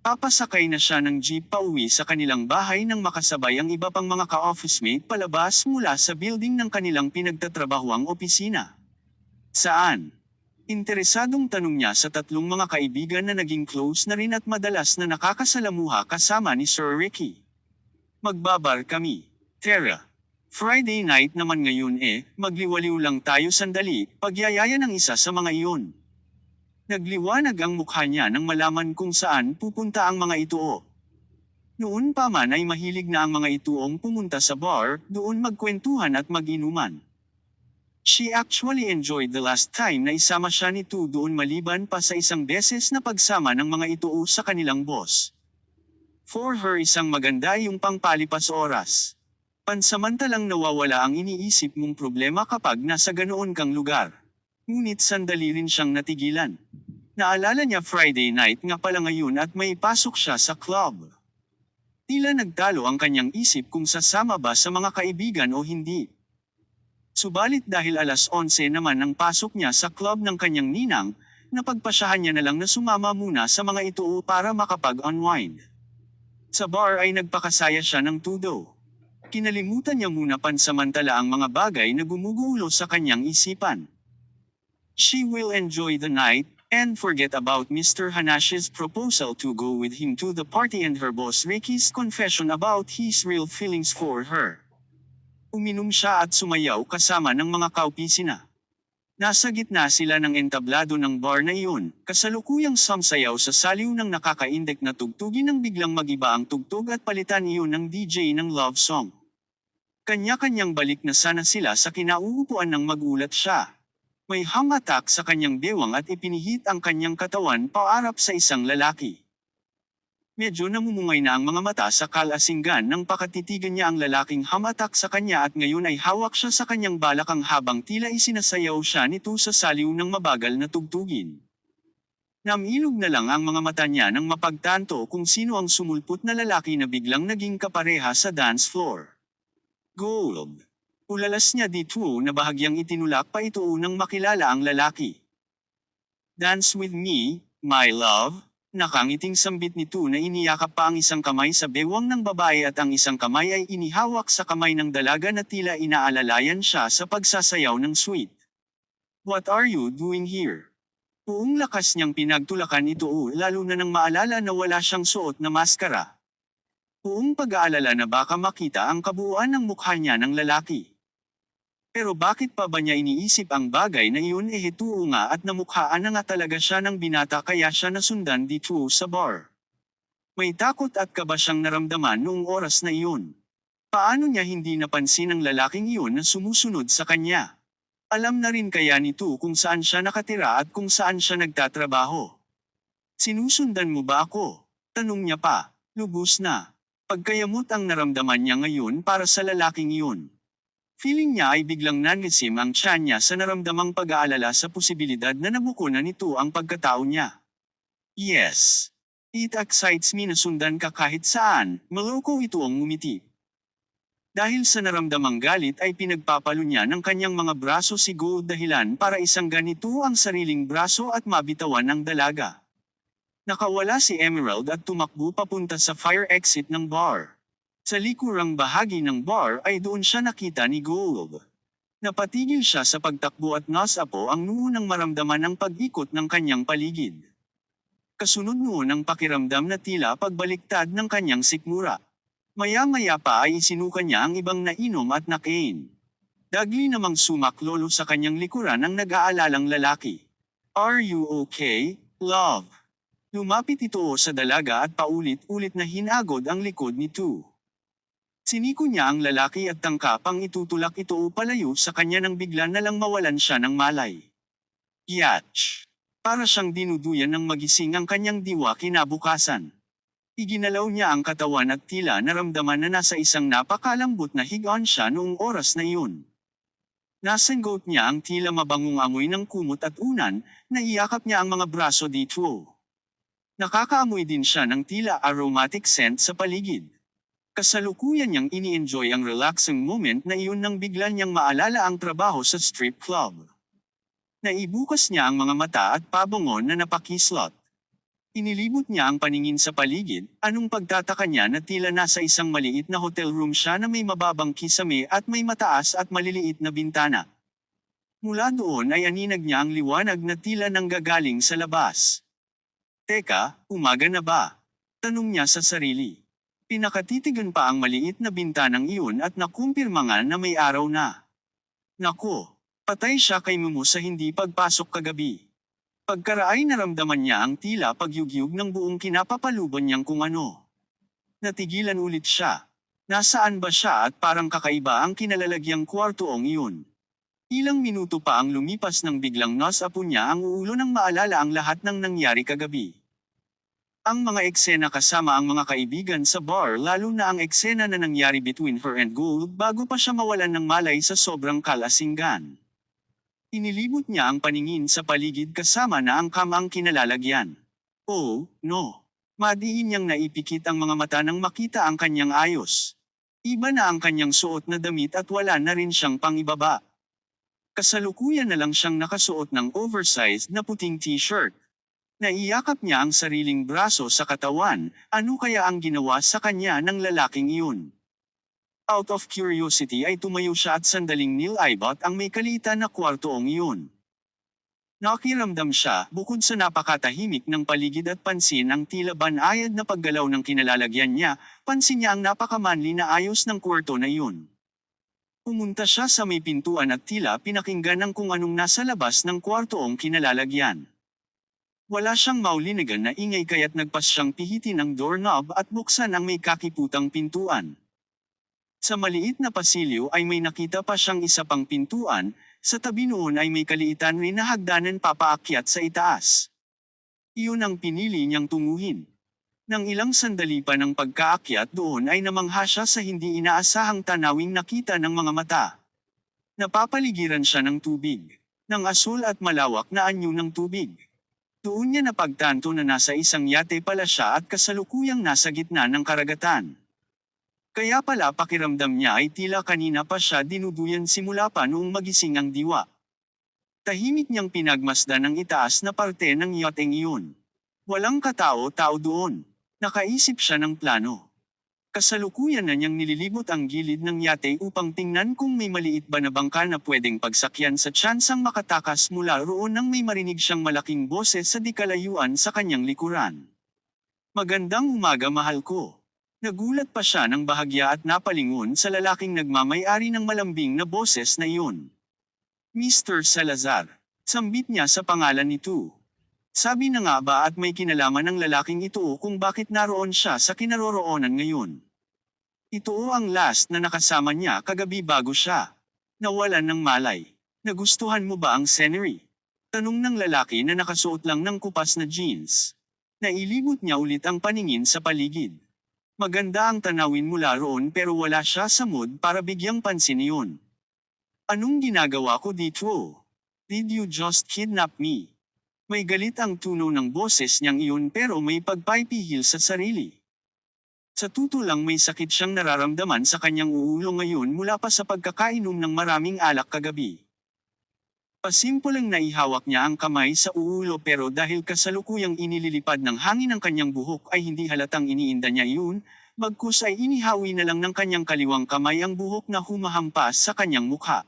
Papasakay na siya ng jeep pauwi sa kanilang bahay nang makasabay ang iba pang mga ka-office mate palabas mula sa building ng kanilang pinagtatrabahuang opisina. Saan? Interesadong tanong niya sa tatlong mga kaibigan na naging close na rin at madalas na nakakasalamuha kasama ni Sir Ricky. Magbabar kami. Tara. Friday night naman ngayon magliwaliw lang tayo sandali, pagyayaya ng isa sa mga iyon. Nagliwanag ang mukha niya nang malaman kung saan pupunta ang mga ito. Noon pa man ay mahilig na ang mga itoong pumunta sa bar, doon magkwentuhan at mag-inuman. She actually enjoyed the last time na isama siya nito doon maliban pa sa isang beses na pagsama ng mga ito sa kanilang boss. For her isang maganda yung pangpalipas oras. Pansamantalang nawawala ang iniisip mong problema kapag nasa ganoon kang lugar. Ngunit sandali rin siyang natigilan. Naalala niya Friday night nga pala ngayon at may pasok siya sa club. Tila nagtalo ang kanyang isip kung sasama ba sa mga kaibigan o hindi. Subalit dahil 11:00 naman ang pasok niya sa club ng kanyang ninang, napagpasyahan niya na lang na sumama muna sa mga ito para makapag-unwind. Sa bar ay nagpakasaya siya ng tudo. Kinalimutan niya muna pansamantala ang mga bagay na gumugulo sa kanyang isipan. She will enjoy the night, and forget about Mr. Hanash's proposal to go with him to the party and her boss Ricky's confession about his real feelings for her. Uminom siya at sumayaw kasama ng mga kaopisina. Nasa gitna sila ng entablado ng bar na iyon, kasalukuyang samsayaw sa saliw ng nakakaindek na tugtugin nang biglang magiba ang tugtog at palitan iyon ng DJ ng love song. Kanya-kanyang balik na sana sila sa kinauupuan nang magulat siya. May heart attack sa kanyang bewang at ipinihit ang kanyang katawan paarap sa isang lalaki. Medyo namumungay na ang mga mata sa kalasinggan nang pakatitigan niya ang lalaking heart attack sa kanya at ngayon ay hawak siya sa kanyang balakang habang tila isinasayaw siya nito sa saliw ng mabagal na tugtugin. Namilog na lang ang mga mata niya nang mapagtanto kung sino ang sumulpot na lalaki na biglang naging kapareha sa dance floor. Gold. Ulalas niya dito na bahagyang itinulak pa ito nang makilala ang lalaki. Dance with me, my love. Nakangiting sambit nito na iniyakap pa ang isang kamay sa bewang ng babae at ang isang kamay ay inihawak sa kamay ng dalaga na tila inaalalayan siya sa pagsasayaw ng sweet. What are you doing here? Buong lakas niyang pinagtulakan ito lalo na nang maalala na wala siyang suot na maskara. Buong pag-aalala na baka makita ang kabuuan ng mukha niya ng lalaki. Pero bakit pa ba niya iniisip ang bagay na iyon heto nga at namukhaan na nga talaga siya ng binata kaya siya nasundan dito sa bar. May takot at kaba siyang naramdaman noong oras na iyon. Paano niya hindi napansin ang lalaking iyon na sumusunod sa kanya? Alam na rin kaya nito kung saan siya nakatira at kung saan siya nagtatrabaho. Sinusundan mo ba ako? Tanong niya pa. Lubos na. Pagkayamot ang naramdaman niya ngayon para sa lalaking iyon. Feeling niya ay biglang nangisim ang tiyan niya sa naramdamang pag-aalala sa posibilidad na nabuko na nito ang pagkatao niya. Yes. It excites me na sundan ka kahit saan, maloko ito ang ngumiti. Dahil sa naramdamang galit ay pinagpapalo niya ng kanyang mga braso si Gold dahilan para isang ganito ang sariling braso at mabitawan ang dalaga. Nakawala si Emerald at tumakbo papunta sa fire exit ng bar. Sa likurang bahagi ng bar ay doon siya nakita ni Gold. Napatigil siya sa pagtakbo at nasapo ang noo nang maramdaman ang pag-ikot ng kanyang paligid. Kasunod noon ang pakiramdam na tila pagbaliktad ng kanyang sikmura. Maya-maya pa ay isinuka niya ang ibang nainom at nakain. Dagli namang sumaklolo sa kanyang likuran ang nag-aalalang lalaki. Are you okay, love? Lumapit ito sa dalaga at paulit-ulit na hinagod ang likod nito. Siniko niya ang lalaki at tangkapang itutulak ito palayo sa kanya nang bigla na lang mawalan siya ng malay. Yatch! Para siyang dinuduyan ng magising ang kanyang diwa kinabukasan. Iginalaw niya ang katawan at tila naramdaman na nasa isang napakalambot na higaan siya noong oras na iyon. Nasenggot niya ang tila mabangong amoy ng kumot at unan, naiyakap niya ang mga braso dito. Nakakaamoy din siya ng tila aromatic scent sa paligid. Kasalukuyan niyang ini-enjoy ang relaxing moment na iyon nang bigla niyang maalala ang trabaho sa strip club. Naibukas niya ang mga mata at pabangon na napakislot. Inilibot niya ang paningin sa paligid, anong pagtataka niya na tila nasa isang maliit na hotel room siya na may mababang kisame at may mataas at maliliit na bintana. Mula doon ay aninag niya ang liwanag na tila nanggagaling sa labas. Teka, umaga na ba? Tanong niya sa sarili. Pinakatitigan pa ang maliit na bintanang iyon at nakumpirma nga na may araw na. Naku, patay siya kay Mumu sa hindi pagpasok kagabi. Pagkaraay naramdaman niya ang tila pagyugyug ng buong kinapapaluban niyang kung ano. Natigilan ulit siya. Nasaan ba siya at parang kakaiba ang kinalalagyang kwartoong iyon. Ilang minuto pa ang lumipas nang biglang nasapo niya ang ulo nang maalala ang lahat ng nangyari kagabi. Ang mga eksena kasama ang mga kaibigan sa bar lalo na ang eksena na nangyari between her and Gold bago pa siya mawalan ng malay sa sobrang kalasinggan. Inilibot niya ang paningin sa paligid kasama na ang kamang kinalalagyan. Oh, no. Madiin niyang naipikit ang mga mata nang makita ang kanyang ayos. Iba na ang kanyang suot na damit at wala na rin siyang pangibaba. Kasalukuyan na lang siyang nakasuot ng oversized na puting t-shirt. Naiyakap niya ang sariling braso sa katawan, ano kaya ang ginawa sa kanya ng lalaking iyon? Out of curiosity ay tumayo siya at sandaling nilibot ang may kaliitan na kwartoong iyon. Nakiramdam siya, bukod sa napakatahimik ng paligid at pansin ang tila banayad na paggalaw ng kinalalagyan niya, pansin niya ang napakamanli na ayos ng kwarto na iyon. Pumunta siya sa may pintuan at tila pinakinggan ang kung anong nasa labas ng kwartoong kinalalagyan. Wala siyang maulinigan na ingay kaya't nagpas siyang pihitin ang doorknob at buksan ang may kakiputang pintuan. Sa maliit na pasilyo ay may nakita pa siyang isa pang pintuan, sa tabi noon ay may kaliitan rin na hagdanan papaakyat sa itaas. Iyon ang pinili niyang tunguhin. Nang ilang sandali pa ng pagkaakyat doon ay namangha siya sa hindi inaasahang tanawing nakita ng mga mata. Napapaligiran siya ng tubig, ng asul at malawak na anyo ng tubig. Doon niya napagtanto na nasa isang yate pala siya at kasalukuyang nasa gitna ng karagatan. Kaya pala pakiramdam niya ay tila kanina pa siya dinuduyan simula pa noong magising ang diwa. Tahimik niyang pinagmasdan ang itaas na parte ng yateng iyon. Walang katao-tao doon. Nakaisip siya ng plano. Kasalukuyan na niyang nililibot ang gilid ng yate upang tingnan kung may maliit ba na bangka na pwedeng pagsakyan sa tsansang makatakas mula roon nang may marinig siyang malaking boses sa di kalayuan sa kanyang likuran. Magandang umaga mahal ko. Nagulat pa siya ng bahagya at napalingon sa lalaking nagmamay-ari ng malambing na boses na iyon. Mr. Salazar. Sambit niya sa pangalan nito. Sabi na nga ba at may kinalaman ng lalaking ito kung bakit naroon siya sa kinaroroonan ngayon. Ito ang last na nakasama niya kagabi bago siya nawalan ng malay. Nagustuhan mo ba ang scenery? Tanong ng lalaki na nakasuot lang ng kupas na jeans. Nailibot niya ulit ang paningin sa paligid. Maganda ang tanawin mula roon pero wala siya sa mood para bigyang pansin iyon. Anong ginagawa ko dito? Did you just kidnap me? May galit ang tuno ng boses niyang iyon pero may pagpapihil sa sarili. Sa tuto lang may sakit siyang nararamdaman sa kanyang ulo ngayon mula pa sa pagkakainom ng maraming alak kagabi. Pasimpulang naihawak niya ang kamay sa ulo pero dahil kasalukuyang inililipad ng hangin ang kanyang buhok ay hindi halatang iniinda niya iyon, bagkus ay inihawi na lang ng kanyang kaliwang kamay ang buhok na humahampas sa kanyang mukha.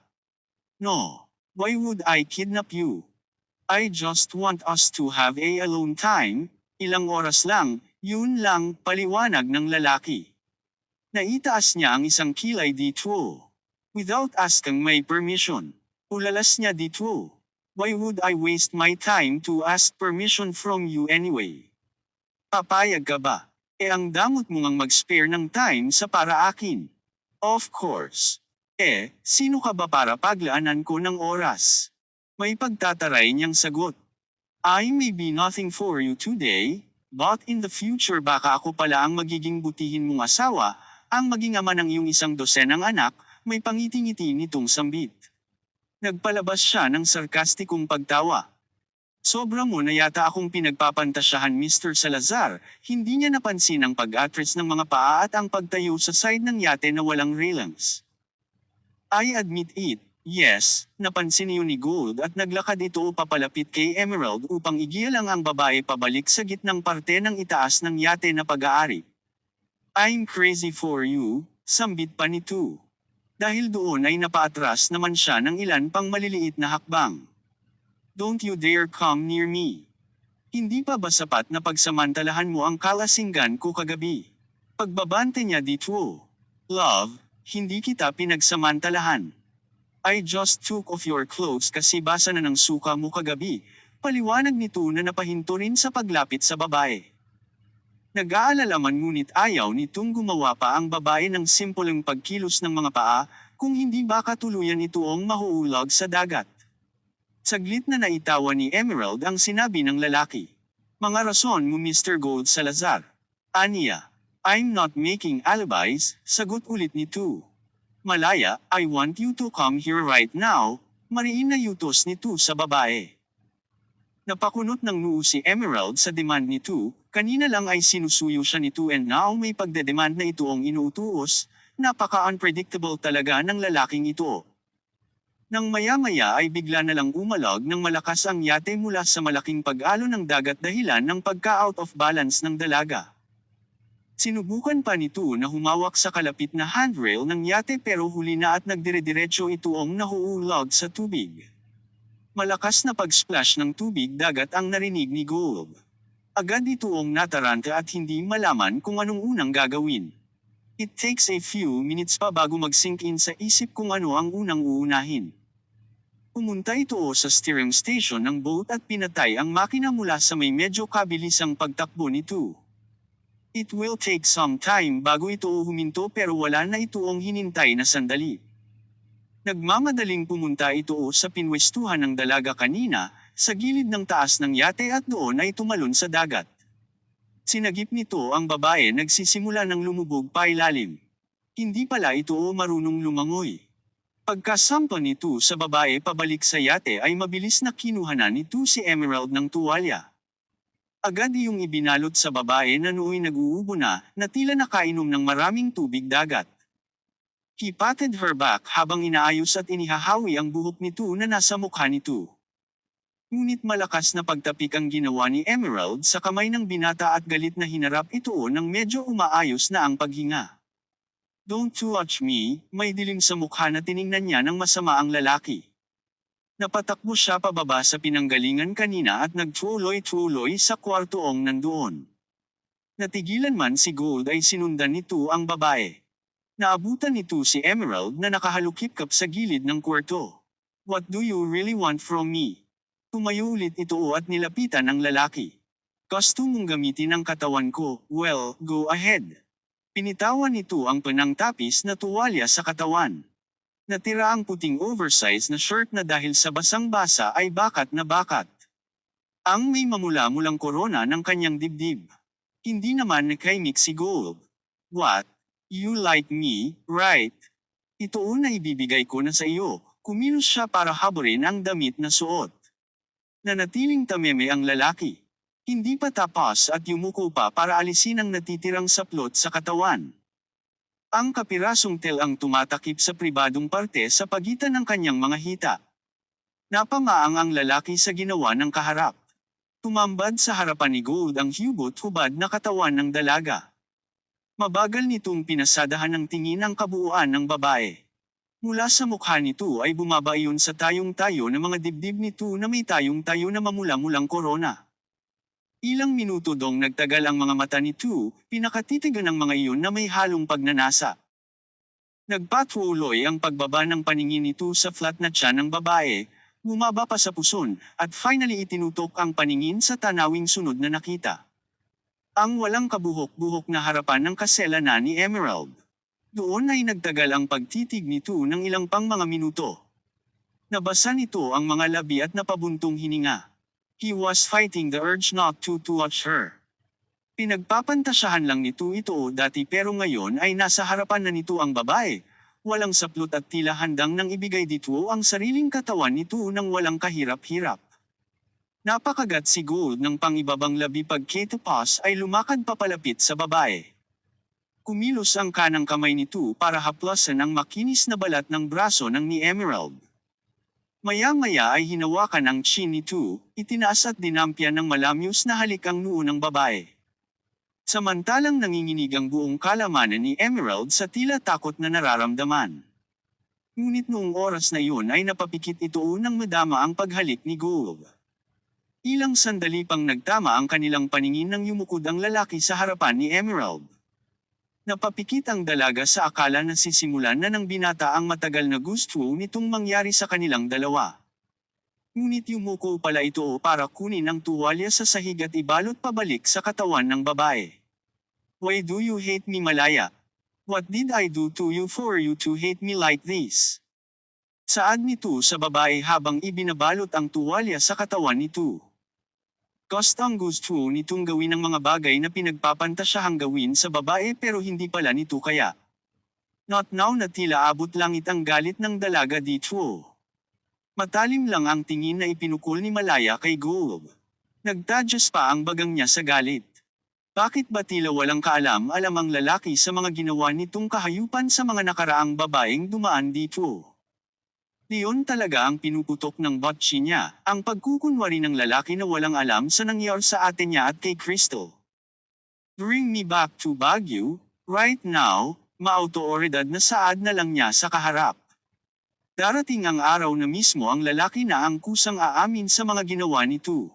No, why would I kidnap you? I just want us to have a alone time, ilang oras lang, yun lang, paliwanag ng lalaki. Naitaas niya ang isang kilay dito. Without asking my permission. Ulalas niya dito. Why would I waste my time to ask permission from you anyway? Papayag ka ba? Ang damot mo ngang mag-spare ng time sa para akin. Of course. Sino ka ba para paglaanan ko ng oras? May pagtataray niyang sagot. I may be nothing for you today, but in the future baka ako pala ang magiging butihin mong asawa, ang maging ama ng iyong isang dosenang anak, may pangiti-ngiti nitong sambit. Nagpalabas siya ng sarkastikong pagtawa. Sobra mo na yata akong pinagpapantasyahan Mr. Salazar, hindi niya napansin ang pag-atras ng mga paa at ang pagtayo sa side ng yate na walang railings. I admit it. Yes, napansin niyo ni Gold at naglakad ito papalapit kay Emerald upang igialang ang babae pabalik sa gitnang parte ng itaas ng yate na pag-aari. I'm crazy for you, sambit pa nito. Dahil doon ay napaatras naman siya ng ilan pang maliliit na hakbang. Don't you dare come near me. Hindi pa ba sapat na pagsamantalahan mo ang kalasinggan ko kagabi? Pagbabante niya dito. Love, hindi kita pinagsamantalahan. I just took off your clothes kasi basa na ng suka mo kagabi, paliwanag nito na napahinto rin sa paglapit sa babae. Nag-aalala man ngunit ayaw nitong gumawa pa ang babae ng simpleng pagkilos ng mga paa, kung hindi baka tuluyan itoong mahuulag sa dagat. Saglit na naitawa ni Emerald ang sinabi ng lalaki. Mga rason mo Mr. Gold Salazar. Aniya. I'm not making alibis, sagot ulit nito. Malaya, I want you to come here right now, mariin na yutos nito sa babae. Napakunot ng noo si Emerald sa demand nito, kanina lang ay sinusuyo siya nito and now may pagdedemand na ito ang inuutuos, napaka-unpredictable talaga ng lalaking ito. Nang maya-maya ay bigla na lang umalag ng malakas ang yate mula sa malaking pag-alo ng dagat dahilan ng pagka-out of balance ng dalaga. Sinubukan pa nito na humawak sa kalapit na handrail ng yate pero huli na at nagdire-diretso itoong nahuulag sa tubig. Malakas na pag-splash ng tubig dagat ang narinig ni Gold. Agad itoong nataranta at hindi malaman kung anong unang gagawin. It takes a few minutes pa bago mag-sink in sa isip kung ano ang unang uunahin. Pumunta ito sa steering station ng boat at pinatay ang makina mula sa may medyo kabilisang pagtakbo nito. It will take some time bago ito huminto pero wala na itoong hinintay na sandali. Nagmamadaling pumunta ito sa pinwestuhan ng dalaga kanina, sa gilid ng taas ng yate at doon ay tumalon sa dagat. Sinagip nito ang babae nagsisimula ng lumubog pa ilalim. Hindi pala ito marunong lumangoy. Pagkasampa nito sa babae pabalik sa yate ay mabilis na kinuhanan nito si Emerald ng tuwalya. Agad iyong ibinalot sa babae na nooy nag-uubo na tila nakainom ng maraming tubig dagat. He patted her back habang inaayos at inihahawi ang buhok nito na nasa mukha nito. Ngunit malakas na pagtapik ang ginawa ni Emerald sa kamay ng binata at galit na hinarap ito nang medyo umaayos na ang paghinga. Don't touch me, may dilim sa mukha na tiningnan niya ng masama ang lalaki. Napatakbo siya pababa sa pinanggalingan kanina at nagtuloy-tuloy sa kwartoong nandoon. Natigilan man si Gold ay sinundan nito ang babae. Naabutan nito si Emerald na nakahalukip-kap sa gilid ng kwarto. What do you really want from me? Tumayo ulit ito at nilapitan ang lalaki. Gusto mong gamitin ang katawan ko, well, go ahead. Pinitawan nito ang panangtapis na tuwalya sa katawan. Natira ang puting oversize na shirt na dahil sa basang-basa ay bakat na bakat. Ang may mamula-mulang korona ng kanyang dibdib. Hindi naman kay Mixie Gold. What? You like me, right? Ito na ibibigay ko na sa iyo. Kumilos siya para haburin ang damit na suot. Nanatiling tameme ang lalaki. Hindi pa tapos at yumuko pa para alisin ang natitirang saplot sa katawan. Ang kapirasong tel ang tumatakip sa pribadong parte sa pagitan ng kanyang mga hita. Napamaang ang lalaki sa ginawa ng kaharap. Tumambad sa harapan ni Gold ang hubot-hubad na katawan ng dalaga. Mabagal nitong pinasadahan ng tingin ang kabuuan ng babae. Mula sa mukha nito ay bumaba iyon sa tayong-tayo na mga dibdib nito na may tayong-tayo na mamula-mulang korona. Ilang minuto dong nagtagal ang mga mata nito, pinakatitigan ng mga iyon na may halong pagnanasa. Nagpatuloy ang pagbaba ng paningin nito sa flat na tiyan ng babae, bumaba pa sa puson, at finally itinutok ang paningin sa tanawing sunod na nakita. Ang walang kabuhok-buhok na harapan ng kasela na ni Emerald. Doon ay nagtagal ang pagtitig nito ng ilang pang mga minuto. Nabasa nito ang mga labi at napabuntong hininga. He was fighting the urge not to touch her. Pinagpapantasyahan lang nito ito dati pero ngayon ay nasa harapan na nito ang babae. Walang saplot at tila handang nang ibigay dito ang sariling katawan nito nang walang kahirap-hirap. Napakagat si Gold ng pangibabang labi pagkatapos ay lumakad papalapit sa babae. Kumilos ang kanang kamay nito para haplasan ang makinis na balat ng braso ng ni Emerald. Maya-maya ay hinawakan ang chin nito, itinaas at dinampyan ng malamyos na halik ang noo ng babae. Samantalang nanginginig ang buong kalamanan ni Emerald sa tila takot na nararamdaman. Ngunit noong oras na iyon ay napapikit ito nang madama ang paghalik ni Gold. Ilang sandali pang nagtama ang kanilang paningin nang yumukod ang lalaki sa harapan ni Emerald. Napapikit ang dalaga sa akala na sisimulan na ng binata ang matagal na gusto nitong mangyari sa kanilang dalawa. Ngunit yumuko pala ito para kunin ang tuwalya sa sahig at ibalot pabalik sa katawan ng babae. Why do you hate me, Malaya? What did I do to you for you to hate me like this? Saad nito sa babae habang ibinabalot ang tuwalya sa katawan nito. Gustong gusto nitong gawin ang mga bagay na pinagpapantasyahang gawin sa babae pero hindi pala nito kaya. Not now na tila abot langit ang galit ng dalaga dito. Matalim lang ang tingin na ipinukol ni Malaya kay Gold. Nagtadyas pa ang bagang niya sa galit. Bakit ba tila walang kaalam-alam ang lalaki sa mga ginawa nitong kahayupan sa mga nakaraang babaeng dumaan dito? Diyon talaga ang pinuputok ng botchi niya, ang pagkukunwari ng lalaki na walang alam sa nangyari sa atin niya at kay Crystal. Bring me back to Baguio, right now, maautoridad na saad na lang niya sa kaharap. Darating ang araw na mismo ang lalaki na ang kusang aamin sa mga ginawa nito.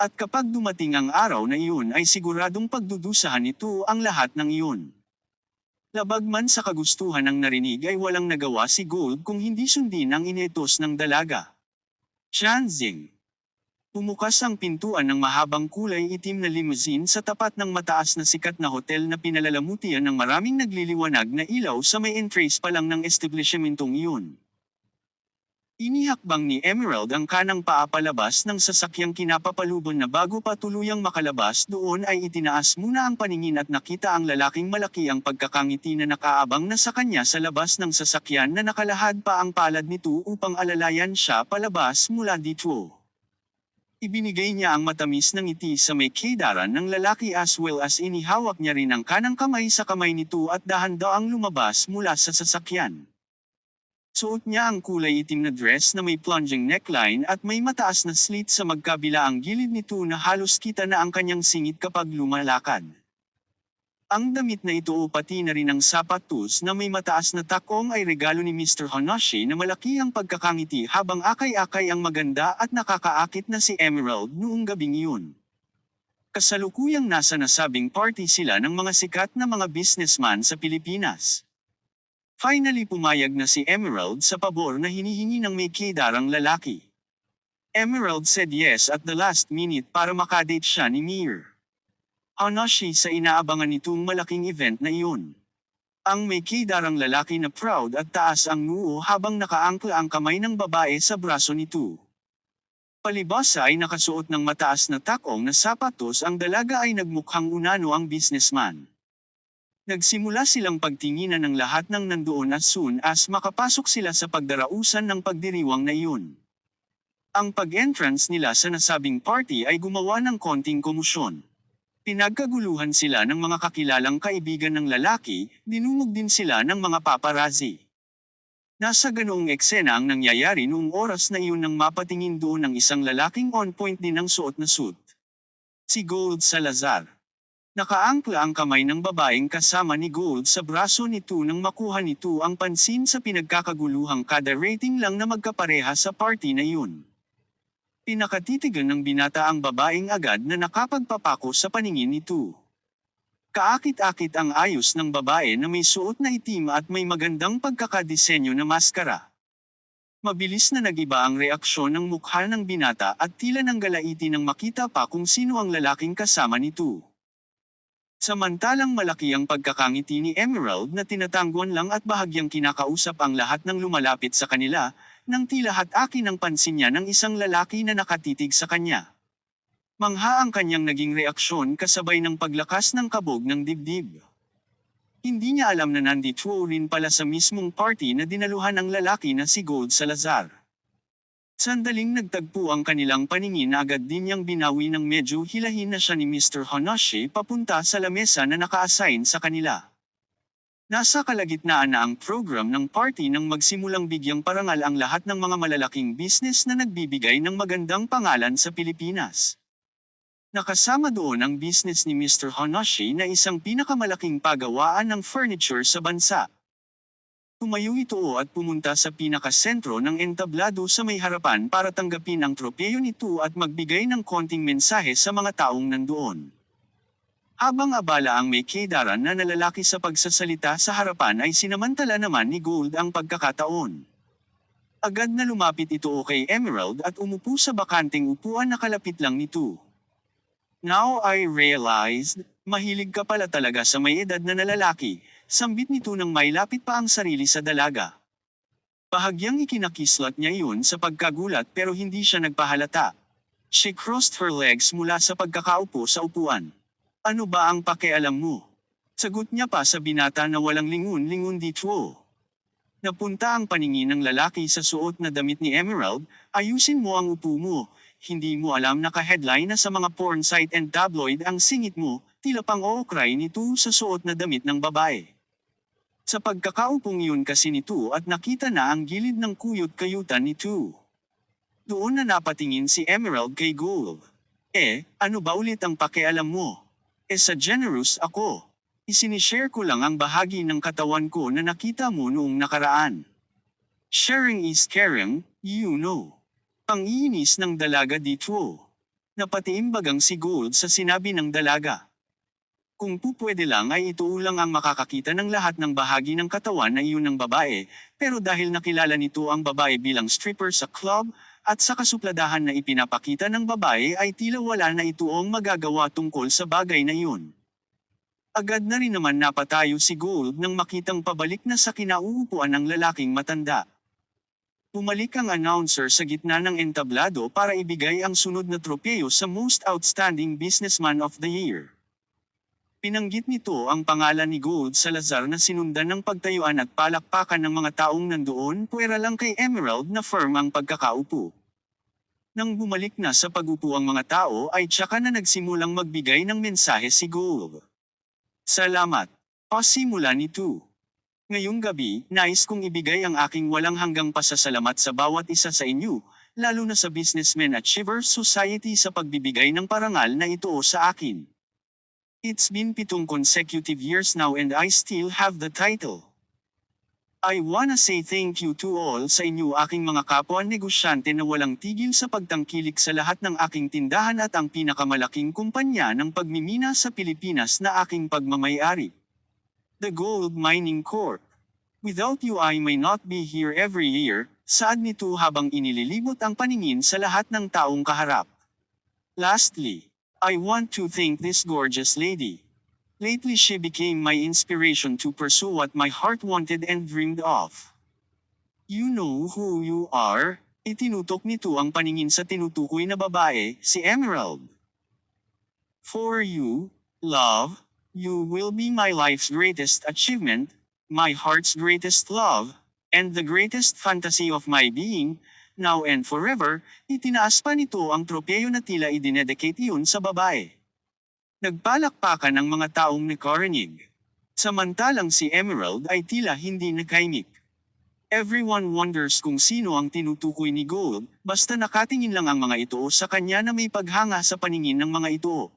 At kapag dumating ang araw na iyon ay siguradong pagdudusahan nito ang lahat ng iyon. Labag man sa kagustuhan ng narinig ay walang nagawa si Gold kung hindi sundin ang inetos ng dalaga. Chanzing. Pumukas ang pintuan ng mahabang kulay itim na limousine sa tapat ng mataas na sikat na hotel na pinalalamutian ng maraming nagliliwanag na ilaw sa may entrance pa lang ng establishmentong iyon. Inihakbang ni Emerald ang kanang paa palabas ng sasakyang kinapapalubon na bago pa tuluyang makalabas doon ay itinaas muna ang paningin at nakita ang lalaking malaki ang pagkakangiti na nakaabang na sa kanya sa labas ng sasakyan na nakalahad pa ang palad nito upang alalayan siya palabas mula dito. Ibinigay niya ang matamis na ngiti sa may kaidaran ng lalaki as well as inihawak niya rin ang kanang kamay sa kamay nito at dahan-daang lumabas mula sa sasakyan. Suot niya ang kulay itim na dress na may plunging neckline at may mataas na slit sa magkabila ang gilid nito na halos kita na ang kanyang singit kapag lumalakad. Ang damit na ito o pati na rin ang sapatos na may mataas na takong ay regalo ni Mr. Hanashi na malaki ang pagkakangiti habang akay-akay ang maganda at nakakaakit na si Emerald noong gabing iyon. Kasalukuyang nasa nasabing party sila ng mga sikat na mga businessman sa Pilipinas. Finally pumayag na si Emerald sa pabor na hinihingi ng may kaidarang lalaki. Emerald said yes at the last minute para makadate siya ni Mir. Hanashi sa inaabangan nitong malaking event na iyon. Ang may kidarang lalaki na proud at taas ang noo habang nakaangkla ang kamay ng babae sa braso nito. Palibhasa ay nakasuot ng mataas na takong na sapatos ang dalaga ay nagmukhang unano ang businessman. Nagsimula silang pagtinginan ng lahat ng nandoon as soon as makapasok sila sa pagdarausan ng pagdiriwang na iyon. Ang pag-entrance nila sa nasabing party ay gumawa ng konting komosyon. Pinagkaguluhan sila ng mga kakilalang kaibigan ng lalaki, dinumog din sila ng mga paparazzi. Nasa ganoong eksena ang nangyayari noong oras na iyon nang mapatingin doon ng isang lalaking on point din ang suot na suit. Si Gold Salazar. Nakaangkla ang kamay ng babaeng kasama ni Gold sa braso nito nang makuha nito ang pansin sa pinagkakaguluhang kada rating lang na magkapareha sa party na iyon. Pinakatitigan ng binata ang babaeng agad na nakapagpapako sa paningin nito. Kaakit-akit ang ayos ng babae na may suot na itim at may magandang pagkakadisenyo na maskara. Mabilis na nagiba ang reaksyon ng mukha ng binata at tila nang galaiti nang makita pa kung sino ang lalaking kasama nito. Samantalang malaki ang pagkakangiti ni Emerald na tinatangguan lang at bahagyang kinakausap ang lahat ng lumalapit sa kanila, nang tila hat-akin ang pansin niya ng isang lalaki na nakatitig sa kanya. Mangha ang kanyang naging reaksyon kasabay ng paglakas ng kabog ng dibdib. Hindi niya alam na nandito rin pala sa mismong party na dinaluhan ng lalaki na si Gold Salazar. Sandaling nagtagpo ang kanilang paningin na agad din niyang binawi ng medyo hilahin na siya ni Mr. Hanashi papunta sa lamesa na naka-assign sa kanila. Nasa kalagitnaan na ang program ng party nang magsimulang bigyang parangal ang lahat ng mga malalaking business na nagbibigay ng magandang pangalan sa Pilipinas. Nakasama doon ang business ni Mr. Hanashi na isang pinakamalaking pagawaan ng furniture sa bansa. Tumayo ito at pumunta sa pinakasentro ng entablado sa may harapan para tanggapin ang tropeyo nito at magbigay ng konting mensahe sa mga taong nandoon. Habang abala ang may kidaran na nalalaki sa pagsasalita sa harapan ay sinamantala naman ni Gold ang pagkakataon. Agad na lumapit ito kay Emerald at umupo sa bakanteng upuan na kalapit lang nito. Now I realized, mahilig ka pala talaga sa may edad na lalaki, sambit nito nang mailapit pa ang sarili sa dalaga. Bahagyang ikinakislat niya iyon sa pagkagulat pero hindi siya nagpahalata. She crossed her legs mula sa pagkakaupo sa upuan. Ano ba ang pakialam mo? Sagot niya pa sa binata na walang lingun-lingun dito. Napunta ang paningin ng lalaki sa suot na damit ni Emerald, ayusin mo ang upo mo, hindi mo alam naka-headline na sa mga porn site and tabloid ang singit mo, tila pang ookray nito sa suot na damit ng babae. Sa pagkakaupong iyon kasi nito at nakita na ang gilid ng kuyot-kayutan nito. Doon na napatingin si Emerald kay Gold. Ano ba ulit ang pakialam mo? Sa generous ako. Isinishare ko lang ang bahagi ng katawan ko na nakita mo noong nakaraan. Sharing is caring, you know. Pangiinis ng dalaga dito. Napatiimbagang si Gold sa sinabi ng dalaga. Kung pupwede lang ay ito lang ang makakakita ng lahat ng bahagi ng katawan na iyon ng babae, pero dahil nakilala nito ang babae bilang stripper sa club, at sa kasupladahan na ipinapakita ng babae ay tila wala na itoong magagawa tungkol sa bagay na iyon. Agad na rin naman napatayo si Gold nang makitang pabalik na sa kinauupuan ng lalaking matanda. Pumalik ang announcer sa gitna ng entablado para ibigay ang sunod na tropeyo sa Most Outstanding Businessman of the Year. Pinanggit nito ang pangalan ni Gold Salazar na sinundan ng pagtayuan at palakpakan ng mga taong nandoon puwera lang kay Emerald na firm ang pagkakaupo. Nang bumalik na sa pagupo ang mga tao ay tsaka na nagsimulang magbigay ng mensahe si Gold. Salamat. Pasimula nito. Ngayong gabi, nais kong ibigay ang aking walang hanggang pasasalamat sa bawat isa sa inyo, lalo na sa Businessmen Achievers Society sa pagbibigay ng parangal na ito sa akin. It's been 7 consecutive years now and I still have the title. I wanna say thank you to all sa inyo aking mga kapwa negosyante na walang tigil sa pagtangkilik sa lahat ng aking tindahan at ang pinakamalaking kumpanya ng pagmimina sa Pilipinas na aking pagmamayari. The Gold Mining Corp. Without you I may not be here every year, saad nito habang inililibot ang paningin sa lahat ng taong kaharap. Lastly, I want to thank this gorgeous lady. Lately she became my inspiration to pursue what my heart wanted and dreamed of. You know who you are? Itinutok nito ang paningin sa tinutukoy na babae, si Emerald. For you, love, you will be my life's greatest achievement, my heart's greatest love, and the greatest fantasy of my being, now and forever. Itinaas pa nito ang tropeyo na tila idinedicate iyon sa babae. Nagpalakpakan ang mga taong nakarinig. Samantalang si Emerald ay tila hindi nakaimik. Everyone wonders kung sino ang tinutukoy ni Gold, basta nakatingin lang ang mga ito sa kanya na may paghanga sa paningin ng mga ito.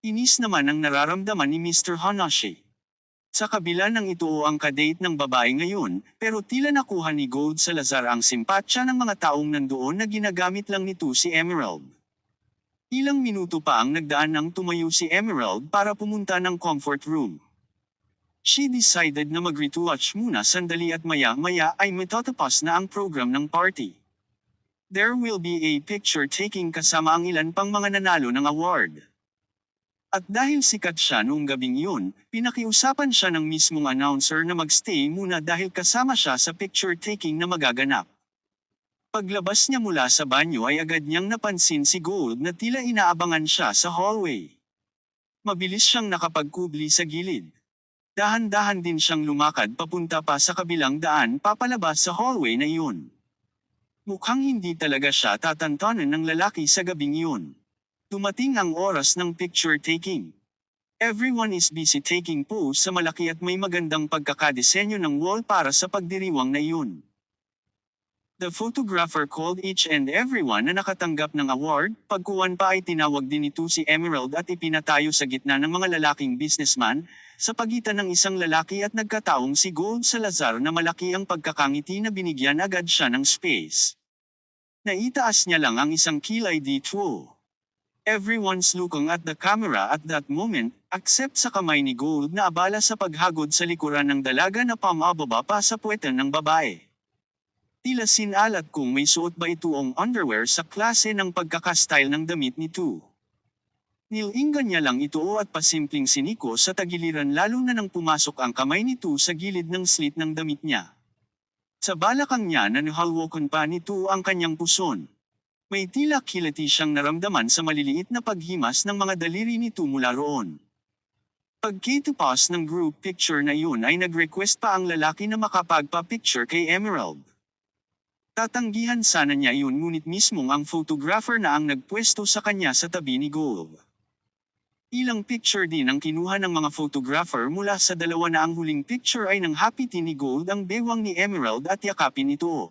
Inis naman ang nararamdaman ni Mr. Hanashi. Sa kabila ng ito ang kadate ng babae ngayon, pero tila nakuha ni Gold Salazar ang simpatsya ng mga taong nandoon na ginagamit lang nito si Emerald. Ilang minuto pa ang nagdaan nang tumayo si Emerald para pumunta ng comfort room. She decided na mag-retouch muna sandali at maya-maya ay matatapos na ang program ng party. There will be a picture taking kasama ang ilan pang mga nanalo ng award. At dahil sikat siya noong gabing yun, pinakiusapan siya ng mismong announcer na magstay muna dahil kasama siya sa picture taking na magaganap. Paglabas niya mula sa banyo ay agad niyang napansin si Gold na tila inaabangan siya sa hallway. Mabilis siyang nakapagkubli sa gilid. Dahan-dahan din siyang lumakad papunta pa sa kabilang daan papalabas sa hallway na iyon. Mukhang hindi talaga siya tatantanan ng lalaki sa gabing iyon. Dumating ang oras ng picture taking. Everyone is busy taking pose sa malaki at may magandang pagkakadesenyo ng wall para sa pagdiriwang na iyon. The photographer called each and everyone na nakatanggap ng award, pagkuwan pa ay tinawag din ito si Emerald at ipinatayo sa gitna ng mga lalaking businessman, sa pagitan ng isang lalaki at nagkataong si Gold Salazar na malaki ang pagkakangiti na binigyan agad siya ng space. Naitaas niya lang ang isang kilay dito. Everyone's looking at the camera at that moment, except sa kamay ni Gold na abala sa paghagod sa likuran ng dalaga na pamababa pa sa puwetan ng babae. Tila sinalat kung may suot ba itoong underwear sa klase ng pagkakastyle ng damit nito. Nilinggan niya lang ito at pasimpleng siniko sa tagiliran lalo na nang pumasok ang kamay nito sa gilid ng slit ng damit niya. Sa balakang niya na nahalwakan pa nito ang kanyang puson. May tila kilati siyang naramdaman sa maliliit na paghimas ng mga daliri nito mula roon. Pagkatapos ng group picture na iyon ay nag-request pa ang lalaki na makapagpa-picture kay Emerald. Tatanggihan sana niya iyon ngunit mismong ang photographer na ang nagpwesto sa kanya sa tabi ni Gold. Ilang picture din ang kinuha ng mga photographer mula sa dalawa na ang huling picture ay nang hapiti ni Gold ang bewang ni Emerald at yakapin ito.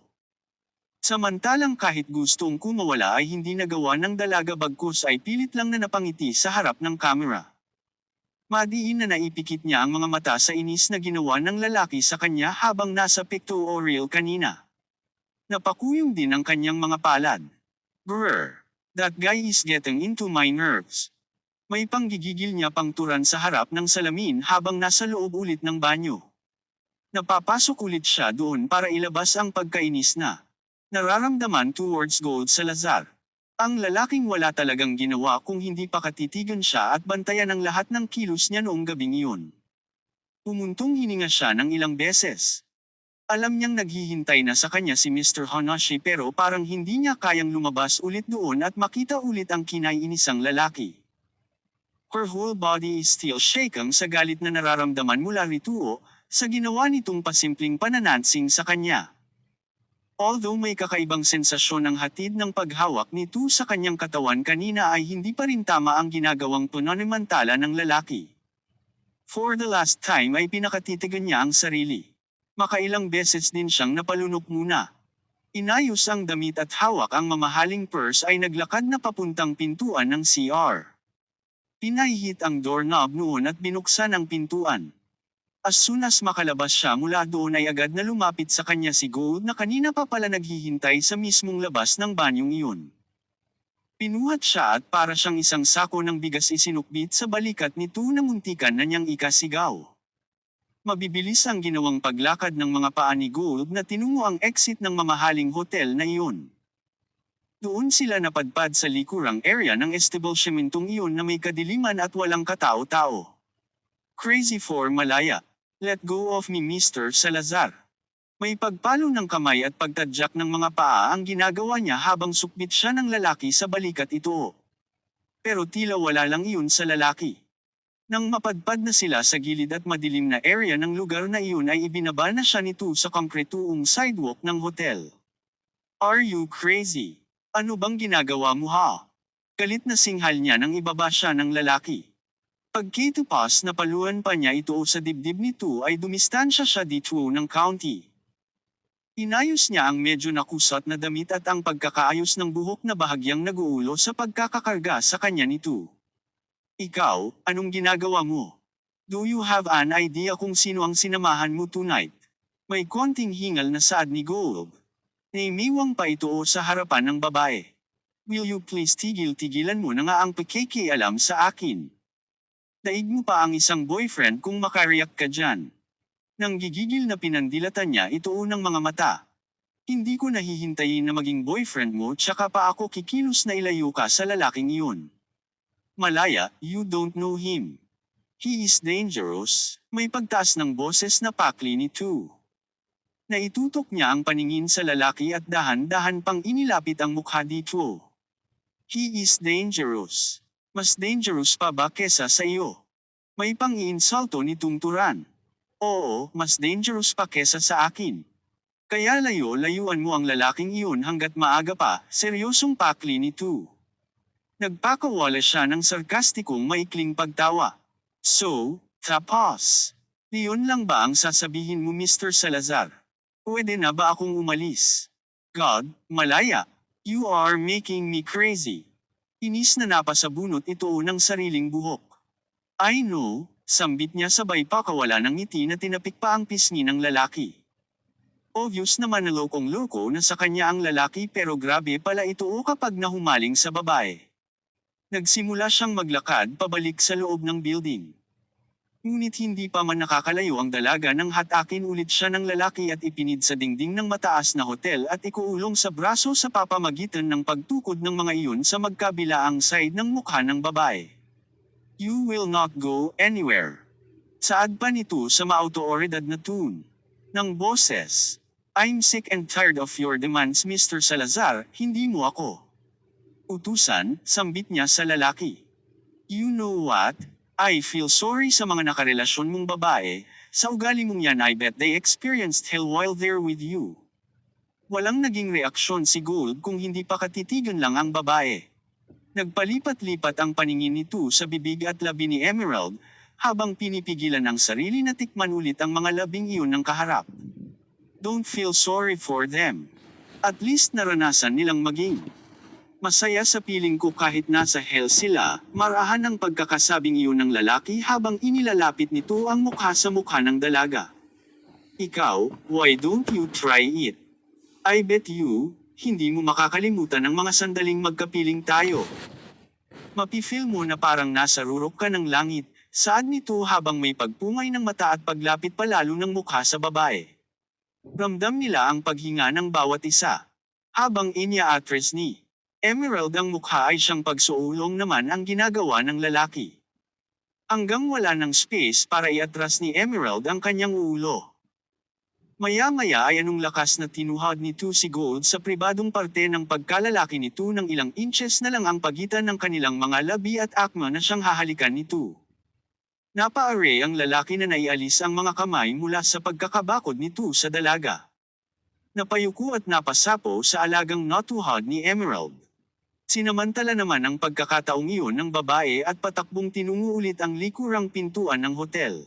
Samantalang kahit gustong kumawala ay hindi nagawa ng dalaga bagkus ay pilit lang na napangiti sa harap ng kamera. Madiin na naipikit niya ang mga mata sa inis na ginawa ng lalaki sa kanya habang nasa pictorial kanina. Napakuyong din ang kanyang mga palad. Brr, that guy is getting into my nerves. May panggigigil niya pang turan sa harap ng salamin habang nasa loob ulit ng banyo. Napapasok ulit siya doon para ilabas ang pagkainis na nararamdaman towards Gold Salazar. Ang lalaking wala talagang ginawa kung hindi pa katitigan siya at bantayan ang lahat ng kilos niya noong gabing iyon. Pumuntong hininga siya ng ilang beses. Alam niyang naghihintay na sa kanya si Mr. Hanashi pero parang hindi niya kayang lumabas ulit doon at makita ulit ang kinaiinisang lalaki. Her whole body is still shaking sa galit na nararamdaman mula rito sa ginawa nitong pasimpleng pananansing sa kanya. Although may kakaibang sensasyon ang hatid ng paghawak nito sa kanyang katawan kanina ay hindi pa rin tama ang ginagawang pananimantala ng lalaki. For the last time ay pinakatitigan niya ang sarili. Makailang beses din siyang napalunok muna. Inayos ang damit at hawak ang mamahaling purse ay naglakad na papuntang pintuan ng CR. Pinahihit ang doorknob noon at binuksan ang pintuan. As soon as makalabas siya mula doon ay agad na lumapit sa kanya si Gold na kanina pa pala naghihintay sa mismong labas ng banyong iyon. Pinuhat siya at para siyang isang sako ng bigas isinukbit sa balikat nito na muntikan na niyang ikasigaw. Mabibilis ang ginawang paglakad ng mga paa ni Gold na tinungo ang exit ng mamahaling hotel na iyon. Doon sila napadpad sa likurang area ng establishmentong iyon na may kadiliman at walang katao-tao. Crazy for Malaya. Let go of me Mr. Salazar. May pagpalo ng kamay at pagtadyak ng mga paa ang ginagawa niya habang sukbit siya ng lalaki sa balikat ito. Pero tila wala lang iyon sa lalaki. Nang mapadpad na sila sa gilid at madilim na area ng lugar na iyon ay ibinaba na siya nito sa konkretuong sidewalk ng hotel. Are you crazy? Ano bang ginagawa mo ha? Galit na singhal niya nang ibaba siya ng lalaki. Pagkatapos na paluan pa niya ito sa dibdib nito ay dumistansya siya dito ng county. Inayos niya ang medyo nakusat na damit at ang pagkakaayos ng buhok na bahagyang naguulo sa pagkakakarga sa kanya nito. Ikaw, anong ginagawa mo? Do you have an idea kung sino ang sinamahan mo tonight? May konting hingal na saad ni Gold. Naimiwang pa ito sa harapan ng babae. Will you please tigil-tigilan mo na nga ang pakikialam sa akin? Daig mo pa ang isang boyfriend kung makariyak ka dyan. Nang gigigil na pinandilatan niya ito ng mga mata. Hindi ko nahihintayin na maging boyfriend mo tsaka pa ako kikilos na ilayo ka sa lalaking iyon. Malaya, you don't know him. He is dangerous. May pagtaas ng boses na pakli nito. Naitutok niya ang paningin sa lalaki at dahan-dahan pang inilapit ang mukha dito. He is dangerous. Mas dangerous pa ba kesa sa iyo? May pang-iinsulto ni Tungturan. Oo, mas dangerous pa kesa sa akin. Kaya layuan mo ang lalaking iyon hanggat maaga pa, seryosong pakli nito. Nagpakawala siya ng sarkastikong maikling pagtawa. So, tapos. Iyon lang ba ang sasabihin mo Mr. Salazar? Pwede na ba akong umalis? God, Malaya, you are making me crazy. Inis na napasabunot ito ng sariling buhok. I know, sambit niya sabay pakawala ng ngiti na tinapik pa ang pisngi ng lalaki. Obvious naman na lokong-loko na sa kanya ang lalaki pero grabe pala ito kapag nahumaling sa babae. Nagsimula siyang maglakad pabalik sa loob ng building. Ngunit hindi pa man nakakalayo ang dalaga nang hatakin ulit siya ng lalaki at ipinid sa dingding ng mataas na hotel at ikuulong sa braso sa papamagitan ng pagtukod ng mga iyon sa magkabilaang side ng mukha ng babae. You will not go anywhere. Saad pa nito sa maauto-oridad na tune. Ng boses. I'm sick and tired of your demands Mr. Salazar, hindi mo ako. Utusan, sambit niya sa lalaki. You know what? I feel sorry sa mga nakarelasyon mong babae, sa ugali mong yan I bet they experienced hell while they're with you. Walang naging reaksyon si Gold kung hindi pa katitigan lang ang babae. Nagpalipat-lipat ang paningin nito sa bibig at labi ni Emerald, habang pinipigilan ang sarili na tikman ulit ang mga labing iyon ng kaharap. Don't feel sorry for them. At least naranasan nilang maging masaya sa piling ko kahit nasa hell sila, marahan ang pagkakasabing iyon ng lalaki habang inilalapit nito ang mukha sa mukha ng dalaga. Ikaw, why don't you try it? I bet you, hindi mo makakalimutan ang mga sandaling magkapiling tayo. Mapifeel mo na parang nasa rurok ka ng langit, saad nito habang may pagpungay ng mata at paglapit palalo ng mukha sa babae. Ramdam nila ang paghinga ng bawat isa. Habang inya-atras ni Emerald ang mukha ay siyang pagsuulong naman ang ginagawa ng lalaki. Hanggang wala ng space para iatras ni Emerald ang kanyang ulo. Maya-maya ay anong lakas na tinuhad nito si Gold sa pribadong parte ng pagkalalaki nito ng ilang inches na lang ang pagitan ng kanilang mga labi at akma na siyang hahalikan nito. Napaare ang lalaki na naialis ang mga kamay mula sa pagkakabakod nito sa dalaga. Napayuko at napasapo sa alagang natuhad ni Emerald. Sinamantala naman ang pagkakataong iyon ng babae at patakbong tinungo ulit ang likurang pintuan ng hotel.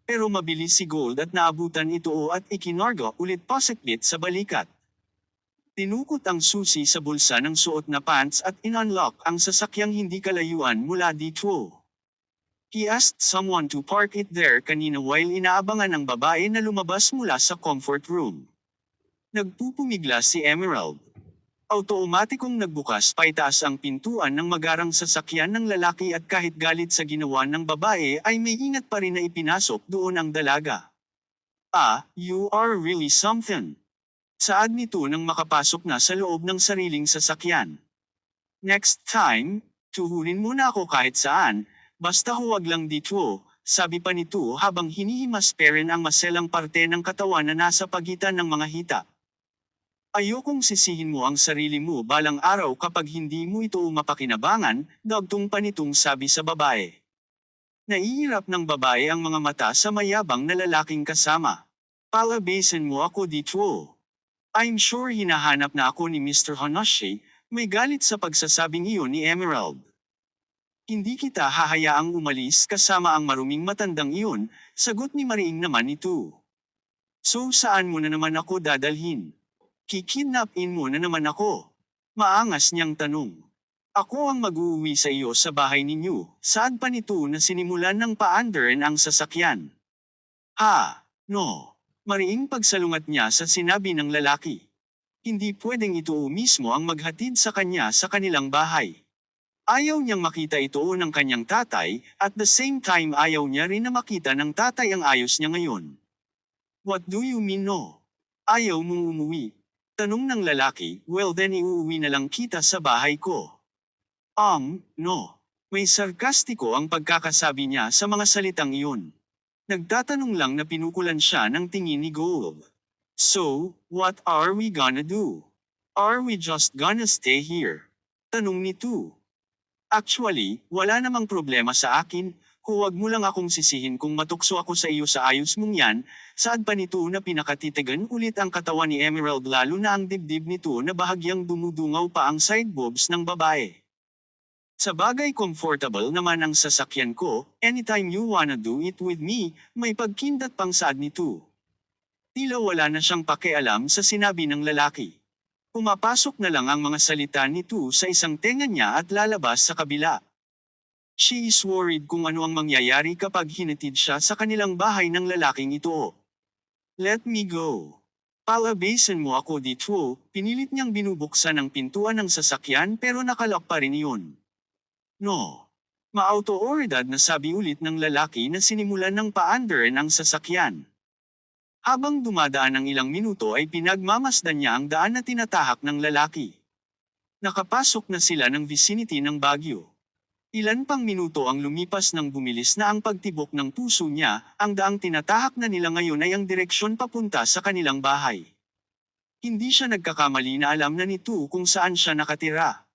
Pero mabilis si Gold at naabutan ito at ikinarga ulit pasakbit sa balikat. Tinukot ang susi sa bulsa ng suot na pants at in-unlock ang sasakyang hindi kalayuan mula dito. He asked someone to park it there kanina while inaabangan ang babae na lumabas mula sa comfort room. Nagpupumigla si Emerald. Automatikong nagbukas paitaas ang pintuan ng magarang sasakyan ng lalaki at kahit galit sa ginawa ng babae ay may ingat pa rin na ipinasok doon ang dalaga. Ah, you are really something. Saad nito nang makapasok na sa loob ng sariling sasakyan. Next time, tuhurin mo na ako kahit saan, basta huwag lang dito, sabi pa nito habang hinihimas pa rin ang maselang parte ng katawan na nasa pagitan ng mga hita. Ayokong sisihin mo ang sarili mo balang araw kapag hindi mo ito mapakinabangan, dagtong pa nitong sabi sa babae. Naiirap ng babae ang mga mata sa mayabang na lalaking kasama. Palabasin mo ako dito. I'm sure hinahanap na ako ni Mr. Hanashi, may galit sa pagsasabing iyon ni Emerald. Hindi kita hahayaang umalis kasama ang maruming matandang iyon, sagot ni Mariing naman ito. So saan mo na naman ako dadalhin? Kikidnapin mo na naman ako. Maangas niyang tanong. Ako ang mag-uuwi sa iyo sa bahay ninyo, saad pa nito na sinimulan ng paandarin ang sasakyan. Ha, no. Mariing pagsalungat niya sa sinabi ng lalaki. Hindi pwedeng ito mismo ang maghatid sa kanya sa kanilang bahay. Ayaw niyang makita ito ng kanyang tatay, at the same time ayaw niya rin na makita ng tatay ang ayos niya ngayon. What do you mean no? Ayaw mong umuwi? Tanong ng lalaki, well then iuuwi na lang kita sa bahay ko. No. May sarkastiko ang pagkakasabi niya sa mga salitang iyon. Nagtatanong lang na pinukulan siya ng tingin ni Gold. So, what are we gonna do? Are we just gonna stay here? Tanong nito. Actually, wala namang problema sa akin, huwag mo lang akong sisihin kung matukso ako sa iyo sa ayos mong yan, saad pa nito na pinakatitigan ulit ang katawan ni Emerald lalo na ang dibdib nito na bahagyang dumudungaw pa ang side boobs ng babae. Sa bagay comfortable naman ang sasakyan ko, anytime you wanna do it with me, may pagkindat pang saad nito. Tila wala na siyang pakialam sa sinabi ng lalaki. Pumapasok na lang ang mga salita nito sa isang tenga niya at lalabas sa kabila. She is worried kung ano ang mangyayari kapag hinatid siya sa kanilang bahay ng lalaking ito. Let me go. Palabasin mo ako dito, pinilit niyang binubuksan ang pintuan ng sasakyan pero nakalock pa rin iyon. No. Maauto-oridad na sabi ulit ng lalaki na sinimulan ng paandarin ang sasakyan. Habang dumadaan ng ilang minuto ay pinagmamasdan niya ang daan na tinatahak ng lalaki. Nakapasok na sila ng vicinity ng Baguio. Ilan pang minuto ang lumipas nang bumilis na ang pagtibok ng puso niya, ang daang tinatahak na nila ngayon ay ang direksyon papunta sa kanilang bahay. Hindi siya nagkakamali na alam na nito kung saan siya nakatira.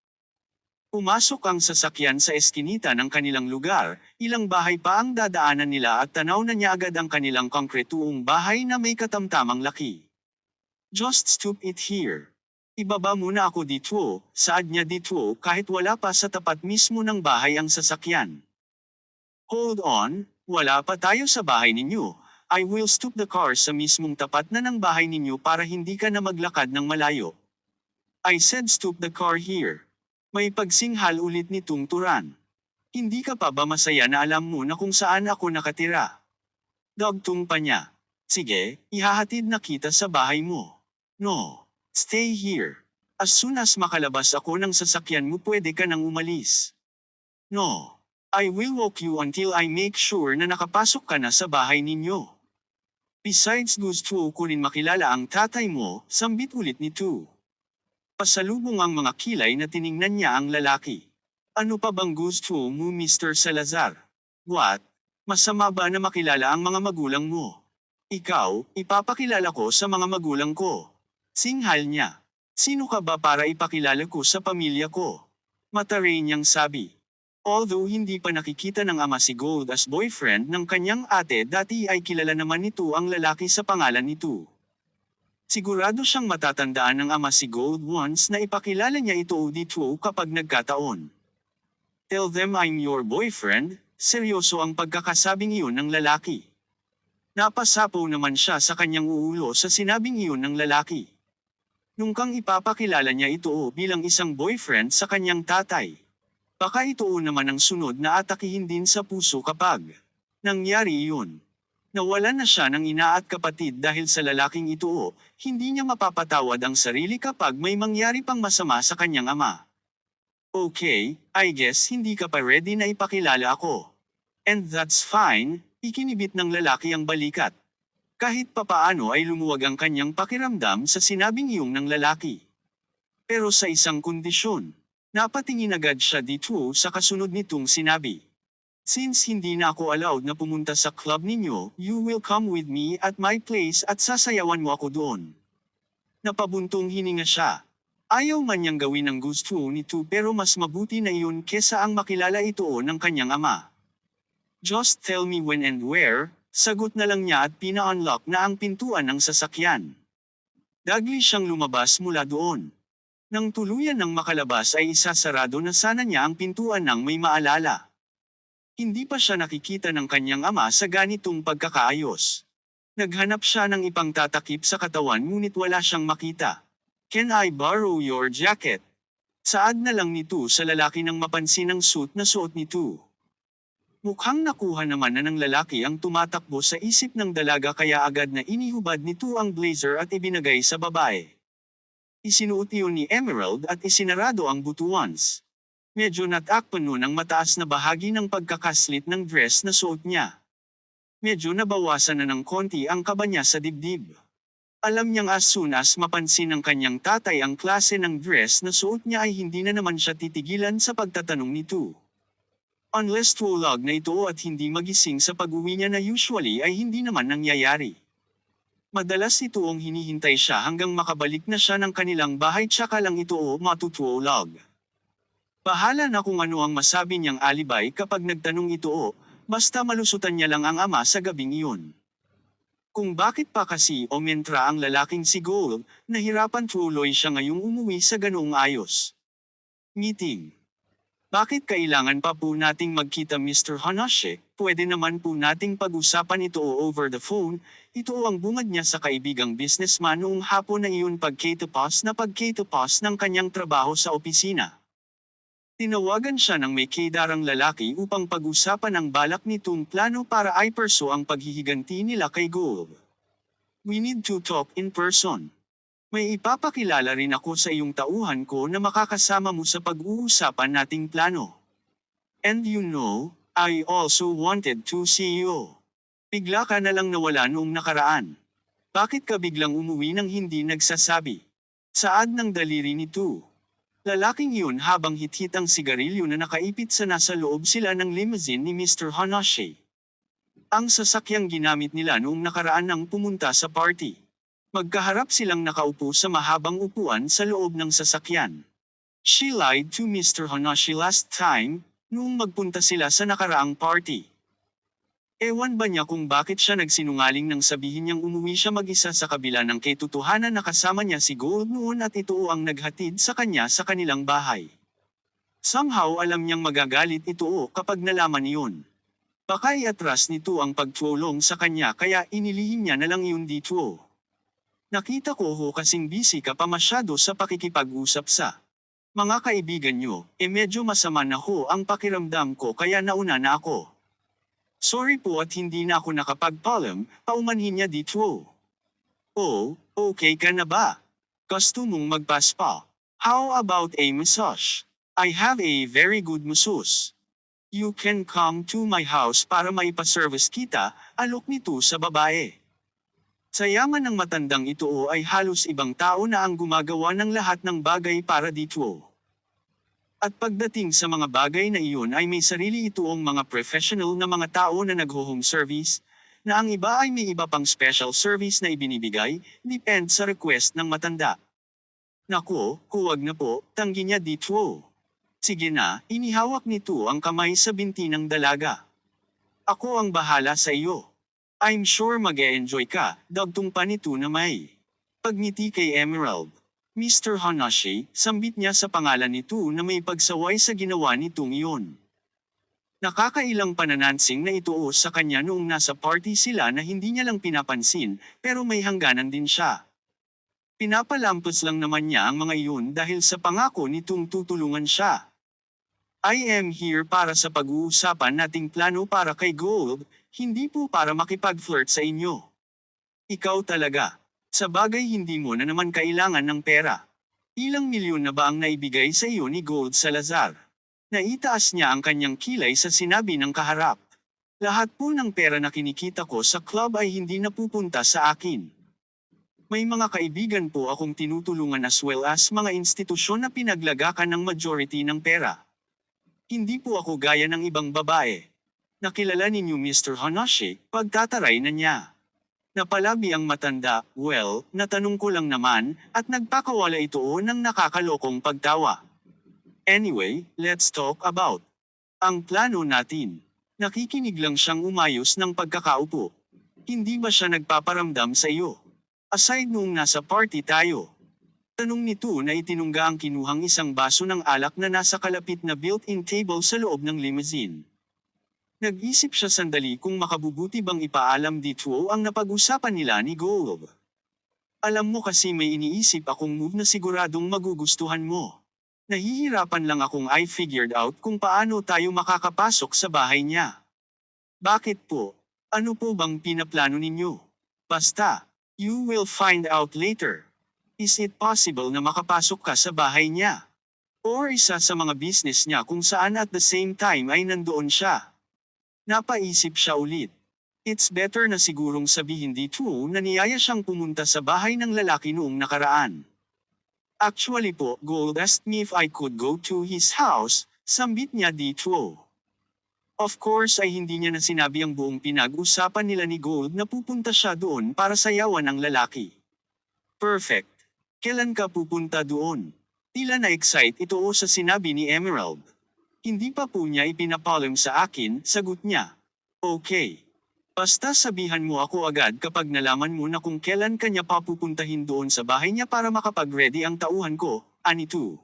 Pumasok ang sasakyan sa eskinita ng kanilang lugar, ilang bahay pa ang dadaanan nila at tanaw na niya agad ang kanilang konkretuong bahay na may katamtamang laki. Just stop it here. Ibaba muna ako dito, saad niya dito kahit wala pa sa tapat mismo ng bahay ang sasakyan. Hold on, wala pa tayo sa bahay ninyo. I will stop the car sa mismong tapat na ng bahay ninyo para hindi ka na maglakad ng malayo. I said stop the car here. May pagsinghal ulit nitong Turan. Hindi ka pa ba masaya na alam mo na kung saan ako nakatira? Dagtong pa niya. Sige, ihahatid na kita sa bahay mo. No. Stay here. As soon as makalabas ako ng sasakyan mo pwede ka nang umalis. No. I will walk you until I make sure na nakapasok ka na sa bahay ninyo. Besides gusto ko rin makilala ang tatay mo, sambit ulit nito. Pasalubong ang mga kilay na tiningnan niya ang lalaki. Ano pa bang gusto mo Mr. Salazar? What? Masama ba na makilala ang mga magulang mo? Ikaw, ipapakilala ko sa mga magulang ko. Singhal niya. Sino ka ba para ipakilala ko sa pamilya ko? Mataray niyang sabi. Although hindi pa nakikita ng ama si Gold as boyfriend ng kanyang ate dati ay kilala naman nito ang lalaki sa pangalan nito. Sigurado siyang matatandaan ng ama si Gold once na ipakilala niya ito dito kapag nagkataon. Tell them I'm your boyfriend, seryoso ang pagkakasabing iyon ng lalaki. Napasapaw naman siya sa kanyang uulo sa sinabing iyon ng lalaki. Nung kang ipapakilala niya ito bilang isang boyfriend sa kanyang tatay. Baka ito naman ang sunod na atakihin din sa puso kapag nangyari iyon. Nawalan na siya ng ina at kapatid dahil sa lalaking ito, hindi niya mapapatawad ang sarili kapag may mangyari pang masama sa kanyang ama. Okay, I guess hindi ka pa ready na ipakilala ako. And that's fine, ikinibit ng lalaki ang balikat. Kahit papaano ay lumuwag ang kanyang pakiramdam sa sinabing iyong ng lalaki. Pero sa isang kondisyon. Napatingin agad siya dito sa kasunod nitong sinabi. Since hindi na ako allowed na pumunta sa club ninyo, you will come with me at my place at sasayawan mo ako doon. Napabuntong hininga siya. Ayaw man niyang gawin ang gusto nito pero mas mabuti na iyon kesa ang makilala ito ng kanyang ama. Just tell me when and where, sagot na lang niya at pina-unlock na ang pintuan ng sasakyan. Dagli siyang lumabas mula doon. Nang tuluyan ng makalabas ay isasarado na sana niya ang pintuan ng may maalala. Hindi pa siya nakikita ng kanyang ama sa ganitong pagkakaayos. Naghanap siya ng ipangtatakip sa katawan ngunit wala siyang makita. Can I borrow your jacket? Saad na lang nito sa lalaki nang mapansin ang suit na suot nito. Mukhang nakuha naman na ng lalaki ang tumatakbo sa isip ng dalaga kaya agad na inihubad nito ang blazer at ibinagay sa babae. Isinuot iyon ni Emerald at isinarado ang butuans. Medyo natakpan nun ang mataas na bahagi ng pagkakaslit ng dress na suot niya. Medyo nabawasan na ng konti ang kaba niya sa dibdib. Alam niyang as soon as mapansin ng kanyang tatay ang klase ng dress na suot niya ay hindi na naman siya titigilan sa pagtatanong nito. Unless tulog na ito at hindi magising sa pag-uwi niya na usually ay hindi naman nangyayari. Madalas ito ang hinihintay siya hanggang makabalik na siya ng kanilang bahay tsaka lang ito matutulog. Bahala na kung ano ang masabi niyang alibay kapag nagtanong ito basta malusutan niya lang ang ama sa gabing iyon. Kung bakit pa kasi mentra ang lalaking si Gold, nahirapan tuloy siya ngayong umuwi sa ganoong ayos. Meeting. Bakit kailangan pa po nating magkita Mr. Hanashi? Pwede naman po nating pag-usapan ito over the phone. Ito ang bungad niya sa kaibigang businessman noong hapon na iyon pagkatapos ng kanyang trabaho sa opisina. Tinawagan siya ng may kedarang lalaki upang pag-usapan ang balak nitong plano para i-pursue ang paghihiganti nila kay Gold. We need to talk in person. May ipapakilala rin ako sa iyong tauhan ko na makakasama mo sa pag-uusapan nating plano. And you know, I also wanted to see you. Bigla ka na lang nawala noong nakaraan. Bakit ka biglang umuwi nang hindi nagsasabi? Saad ng daliri nito. Lalaking yun habang hit-hit ang sigarilyo na nakaipit sa nasa loob sila ng limousine ni Mr. Hanashi. Ang sasakyang ginamit nila noong nakaraan nang pumunta sa party. Magkaharap silang nakaupo sa mahabang upuan sa loob ng sasakyan. She lied to Mr. Hanashi last time, noong magpunta sila sa nakaraang party. Ewan ba niya kung bakit siya nagsinungaling nang sabihin niyang umuwi siya mag-isa sa kabila ng katotohanan na kasama niya si Gold noon at ito ang naghatid sa kanya sa kanilang bahay. Somehow alam niyang magagalit ito kapag nalaman iyon. Baka iatras nito ang pagtulong sa kanya kaya inilihim niya na lang iyon dito. Nakita ko kasing busy ka pa masyado sa pakikipag-usap sa mga kaibigan niyo, medyo masama na ang pakiramdam ko kaya nauna na ako. Sorry po at hindi na ako nakapagpaalam, paumanhin niya dito. Oh, okay ka na ba? Gusto mong magpaspa? How about a massage? I have a very good masseuse. You can come to my house para maipaservice kita, alok nito sa babae. Sa yaman ng matandang ito ay halos ibang tao na ang gumagawa ng lahat ng bagay para dito. At pagdating sa mga bagay na iyon ay may sarili itoong mga professional na mga tao na nag-home service, na ang iba ay may iba pang special service na ibinibigay, depend sa request ng matanda. Nako, huwag na po, tanggi niya dito. Sige na, inihawak nito ang kamay sa binti ng dalaga. Ako ang bahala sa iyo. I'm sure mag-e-enjoy ka, dagtong pa nito na may pagngiti kay Emerald. Mr. Hanashi, sambit niya sa pangalan nito na may pagsaway sa ginawa nitong iyon. Nakakailang pananansing na ito sa kanya noong nasa party sila na hindi niya lang pinapansin, pero may hangganan din siya. Pinapalampas lang naman niya ang mga iyon dahil sa pangako nitong tutulungan siya. I am here para sa pag-uusapan nating plano para kay Gold, hindi po para makipag-flirt sa inyo. Ikaw talaga. Sa bagay hindi mo na naman kailangan ng pera. Ilang milyon na ba ang naibigay sa iyo ni Gold Salazar? Naitaas niya ang kanyang kilay sa sinabi ng kaharap. Lahat po ng pera na kinikita ko sa club ay hindi napupunta sa akin. May mga kaibigan po akong tinutulungan as well as mga institusyon na pinaglagakan ng majority ng pera. Hindi po ako gaya ng ibang babae. Nakilala ninyo Mr. Hanashi, pagtataray na niya. Napalabi ang matanda, well, natanong ko lang naman, at nagpakawala ito ng nakakalokong pagtawa. Anyway, let's talk about ang plano natin. Nakikinig lang siyang umayos ng pagkakaupo. Hindi ba siya nagpaparamdam sa iyo? Aside noong nasa party tayo. Tanong nito na itinungga ang kinuhang isang baso ng alak na nasa kalapit na built-in table sa loob ng limousine. Nag-isip siya sandali kung makabubuti bang ipaalam dito ang napag-usapan nila ni Gold. Alam mo kasi may iniisip akong move na siguradong magugustuhan mo. Nahihirapan lang akong I figured out kung paano tayo makakapasok sa bahay niya. Bakit po? Ano po bang pinaplano ninyo? Basta, you will find out later. Is it possible na makapasok ka sa bahay niya? Or isa sa mga business niya kung saan at the same time ay nandoon siya? Napaisip siya ulit. It's better na sigurong sabihin dito na niyaya siyang pumunta sa bahay ng lalaki noong nakaraan. Actually po, Gold asked me if I could go to his house, sambit niya dito. Of course ay hindi niya na sinabi ang buong pinag-usapan nila ni Gold na pupunta siya doon para sayawan ng lalaki. Perfect. Kailan ka pupunta doon? Tila na-excite ito sa sinabi ni Emerald. Hindi pa po niya ipinapalam sa akin, sagot niya. Okay. Basta sabihan mo ako agad kapag nalaman mo na kung kailan kanya papupuntahin doon sa bahay niya para makapag-ready ang tauhan ko, Anitu.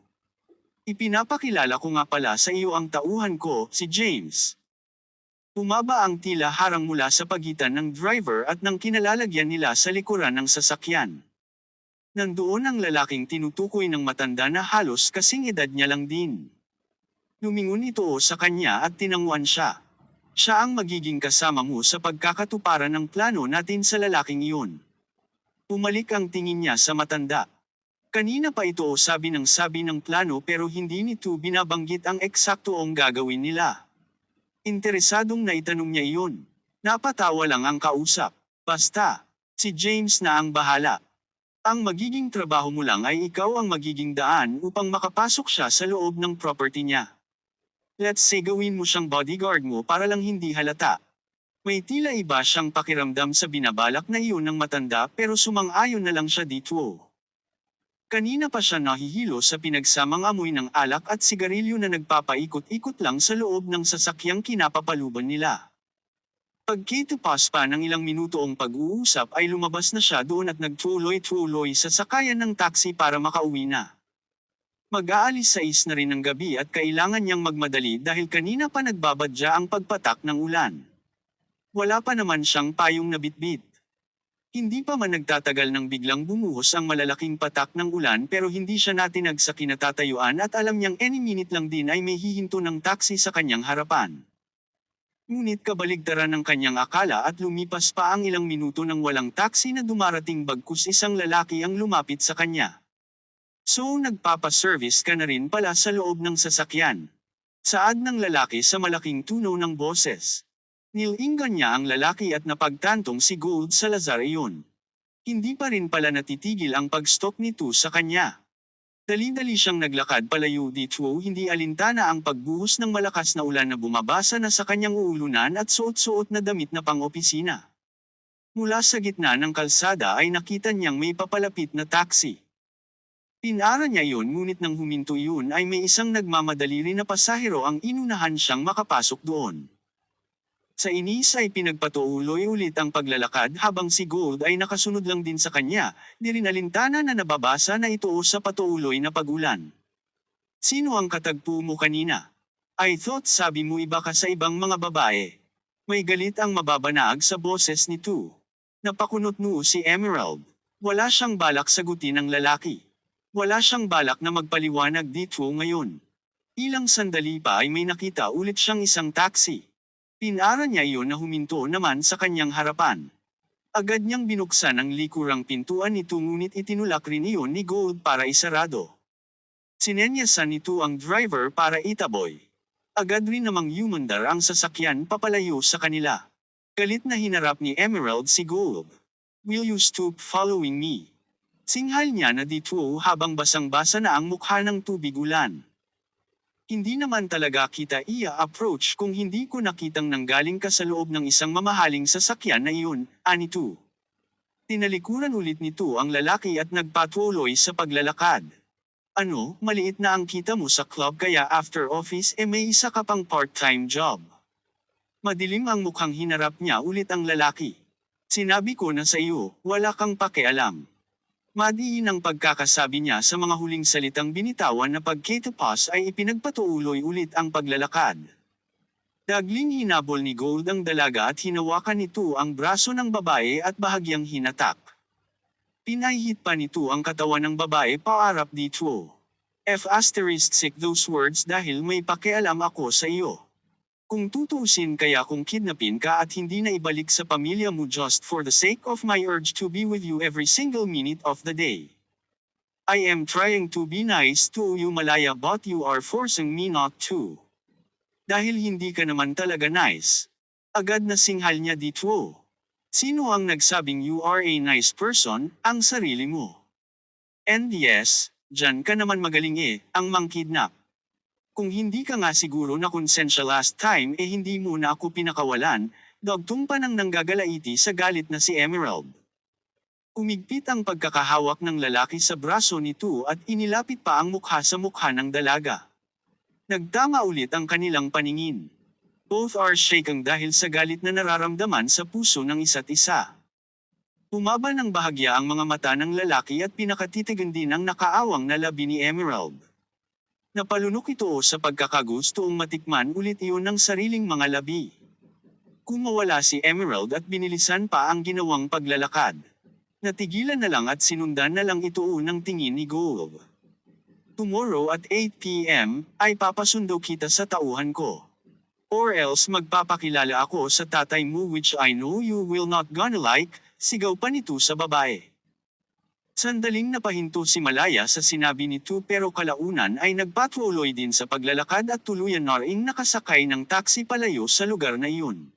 Ipinapakilala ko nga pala sa iyo ang tauhan ko, si James. Bumaba ang tila harang mula sa pagitan ng driver at ng kinalalagyan nila sa likuran ng sasakyan. Nandoon ang lalaking tinutukoy ng matanda na halos kasing edad niya lang din. Lumingon ito sa kanya at tinanguan siya. Siya ang magiging kasama mo sa pagkakatuparan ng plano natin sa lalaking iyon. Pumalik ang tingin niya sa matanda. Kanina pa ito sabi ng plano pero hindi nito binabanggit ang eksaktoong gagawin nila. Interesadong naitanong niya iyon. Napatawa lang ang kausap. Basta, si James na ang bahala. Ang magiging trabaho mo lang ay ikaw ang magiging daan upang makapasok siya sa loob ng property niya. Let's say gawin mo siyang bodyguard mo para lang hindi halata. May tila iba siyang pakiramdam sa binabalak na iyon ng matanda pero sumang-ayon na lang siya dito. Kanina pa siya nahihilo sa pinagsamang amoy ng alak at sigarilyo na nagpapaikot-ikot lang sa loob ng sasakyang kinapapaluban nila. Pagkatapos pa ng ilang minutoong pag-uusap ay lumabas na siya doon at nagtuloy-tuloy sa sakayan ng taxi para makauwi na. Mag-aalis 6 na rin ng gabi at kailangan niyang magmadali dahil kanina pa nagbabadya ang pagpatak ng ulan. Wala pa naman siyang payong na bitbit. Hindi pa man nagtatagal nang biglang bumuhos ang malalaking patak ng ulan pero hindi siya natinag sa kinatatayuan at alam niyang any minute lang din ay may hihinto ng taxi sa kanyang harapan. Ngunit kabaligtaran ng kanyang akala at lumipas pa ang ilang minuto nang walang taxi na dumarating bagkus isang lalaki ang lumapit sa kanya. So nagpapaservice ka na rin pala sa loob ng sasakyan. Saad ng lalaki sa malaking tuno ng boses. Nilinggan niya ang lalaki at napagtantong si Gold Salazar iyon. Hindi pa rin pala natitigil ang pag-stalk nito sa kanya. Dali-dali siyang naglakad palayo dito hindi alintana ang pagbuhos ng malakas na ulan na bumabasa na sa kanyang uulunan at suot-suot na damit na pang-opisina. Mula sa gitna ng kalsada ay nakita niyang may papalapit na taxi. Pinara niya iyon ngunit nang huminto iyon ay may isang nagmamadali rin na pasahero ang inunahan siyang makapasok doon. Sa inis ay pinagpatuloy ulit ang paglalakad habang si Gold ay nakasunod lang din sa kanya, di rin alintana na nababasa na ito sa patuloy na pag-ulan. Sino ang katagpo mo kanina? I thought sabi mo iba ka sa ibang mga babae. May galit ang mababanaag sa boses nito. Napakunot noo si Emerald. Wala siyang balak sagutin ng lalaki. Wala siyang balak na magpaliwanag dito ngayon. Ilang sandali pa ay may nakita ulit siyang isang taxi. Pinara niya iyon na huminto naman sa kanyang harapan. Agad niyang binuksan ang likurang pintuan nito ngunit itinulak rin iyon ni Gold para isarado. Sinenyasan nito ang driver para itaboy. Agad rin namang yumandar ang sasakyan papalayo sa kanila. Galit na hinarap ni Emerald si Gold. "Will you stop following me?" Singhal niya na Dituo habang basang-basa na ang mukha ng tubig ulan. "Hindi naman talaga kita ia-approach kung hindi ko nakitang nanggaling ka sa loob ng isang mamahaling sasakyan na iyon," anito. Tinalikuran ulit nito ang lalaki at nagpatuloy sa paglalakad. "Ano, maliit na ang kita mo sa club kaya after office may isa ka pang part-time job?" Madilim ang mukhang hinarap niya ulit ang lalaki. "Sinabi ko na sa iyo, wala kang pakialam." Madiin ang pagkakasabi niya sa mga huling salitang binitawan na pagkatapos ay ipinagpatuloy ulit ang paglalakad. Dagling hinabol ni Gold ang dalaga at hinawakan nito ang braso ng babae at bahagyang hinatak. Pinahihit pa nito ang katawan ng babae paarap dito. F*** those words dahil may pakialam ako sa iyo. Kung tutuusin kaya kung kidnapin ka at hindi na ibalik sa pamilya mo just for the sake of my urge to be with you every single minute of the day. I am trying to be nice to you Malaya but you are forcing me not to. Dahil hindi ka naman talaga nice. Agad na singhal niya dito. Sino ang nagsabing you are a nice person, ang sarili mo? And yes, dyan ka naman magaling ang mangkidnap. Kung hindi ka nga siguro na konsensya last time hindi mo na ako pinakawalan, dagtong pa nang nanggagalaiti sa galit na si Emerald. Umigpit ang pagkakahawak ng lalaki sa braso nito at inilapit pa ang mukha sa mukha ng dalaga. Nagtama ulit ang kanilang paningin. Both are shaking dahil sa galit na nararamdaman sa puso ng isa't isa. Bumaba ng bahagya ang mga mata ng lalaki at pinakatitigan din ang nakaawang na labi ni Emerald. Napalunok ito sa pagkakagustong matikman ulit iyon ng sariling mga labi. Kumawala si Emerald at binilisan pa ang ginawang paglalakad. Natigilan na lang at sinundan na lang ito ng tingin ni Gold. "Tomorrow at 8 p.m. ay papasundo kita sa tauhan ko. Or else magpapakilala ako sa tatay mo which I know you will not gonna like," sigaw pa nito sa babae. Sandaling napahinto si Malaya sa sinabi nito pero kalaunan ay nagpatuloy din sa paglalakad at tuluyan na ring nakasakay ng taxi palayo sa lugar na iyon.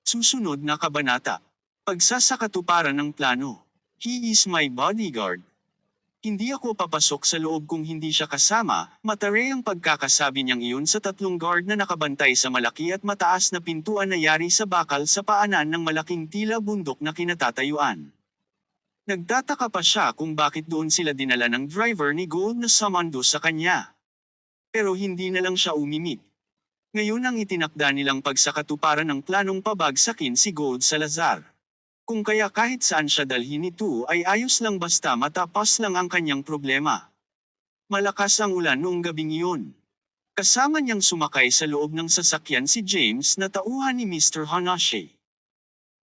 Susunod na kabanata. Pagsasakatuparan ng plano. "He is my bodyguard. Hindi ako papasok sa loob kung hindi siya kasama," matare ang pagkakasabi niyang iyon sa tatlong guard na nakabantay sa malaki at mataas na pintuan na yari sa bakal sa paanan ng malaking tila bundok na kinatatayuan. Nagtataka pa siya kung bakit doon sila dinala ng driver ni Gold na sumando sa kanya. Pero hindi na lang siya umimik. Ngayon ang itinakda nilang pagsakatuparan ng planong pabagsakin si Gold Salazar. Kung kaya kahit saan siya dalhin ito ay ayos lang basta matapos lang ang kanyang problema. Malakas ang ulan noong gabing iyon. Kasama niyang sumakay sa loob ng sasakyan si James na tauhan ni Mr. Hanashi.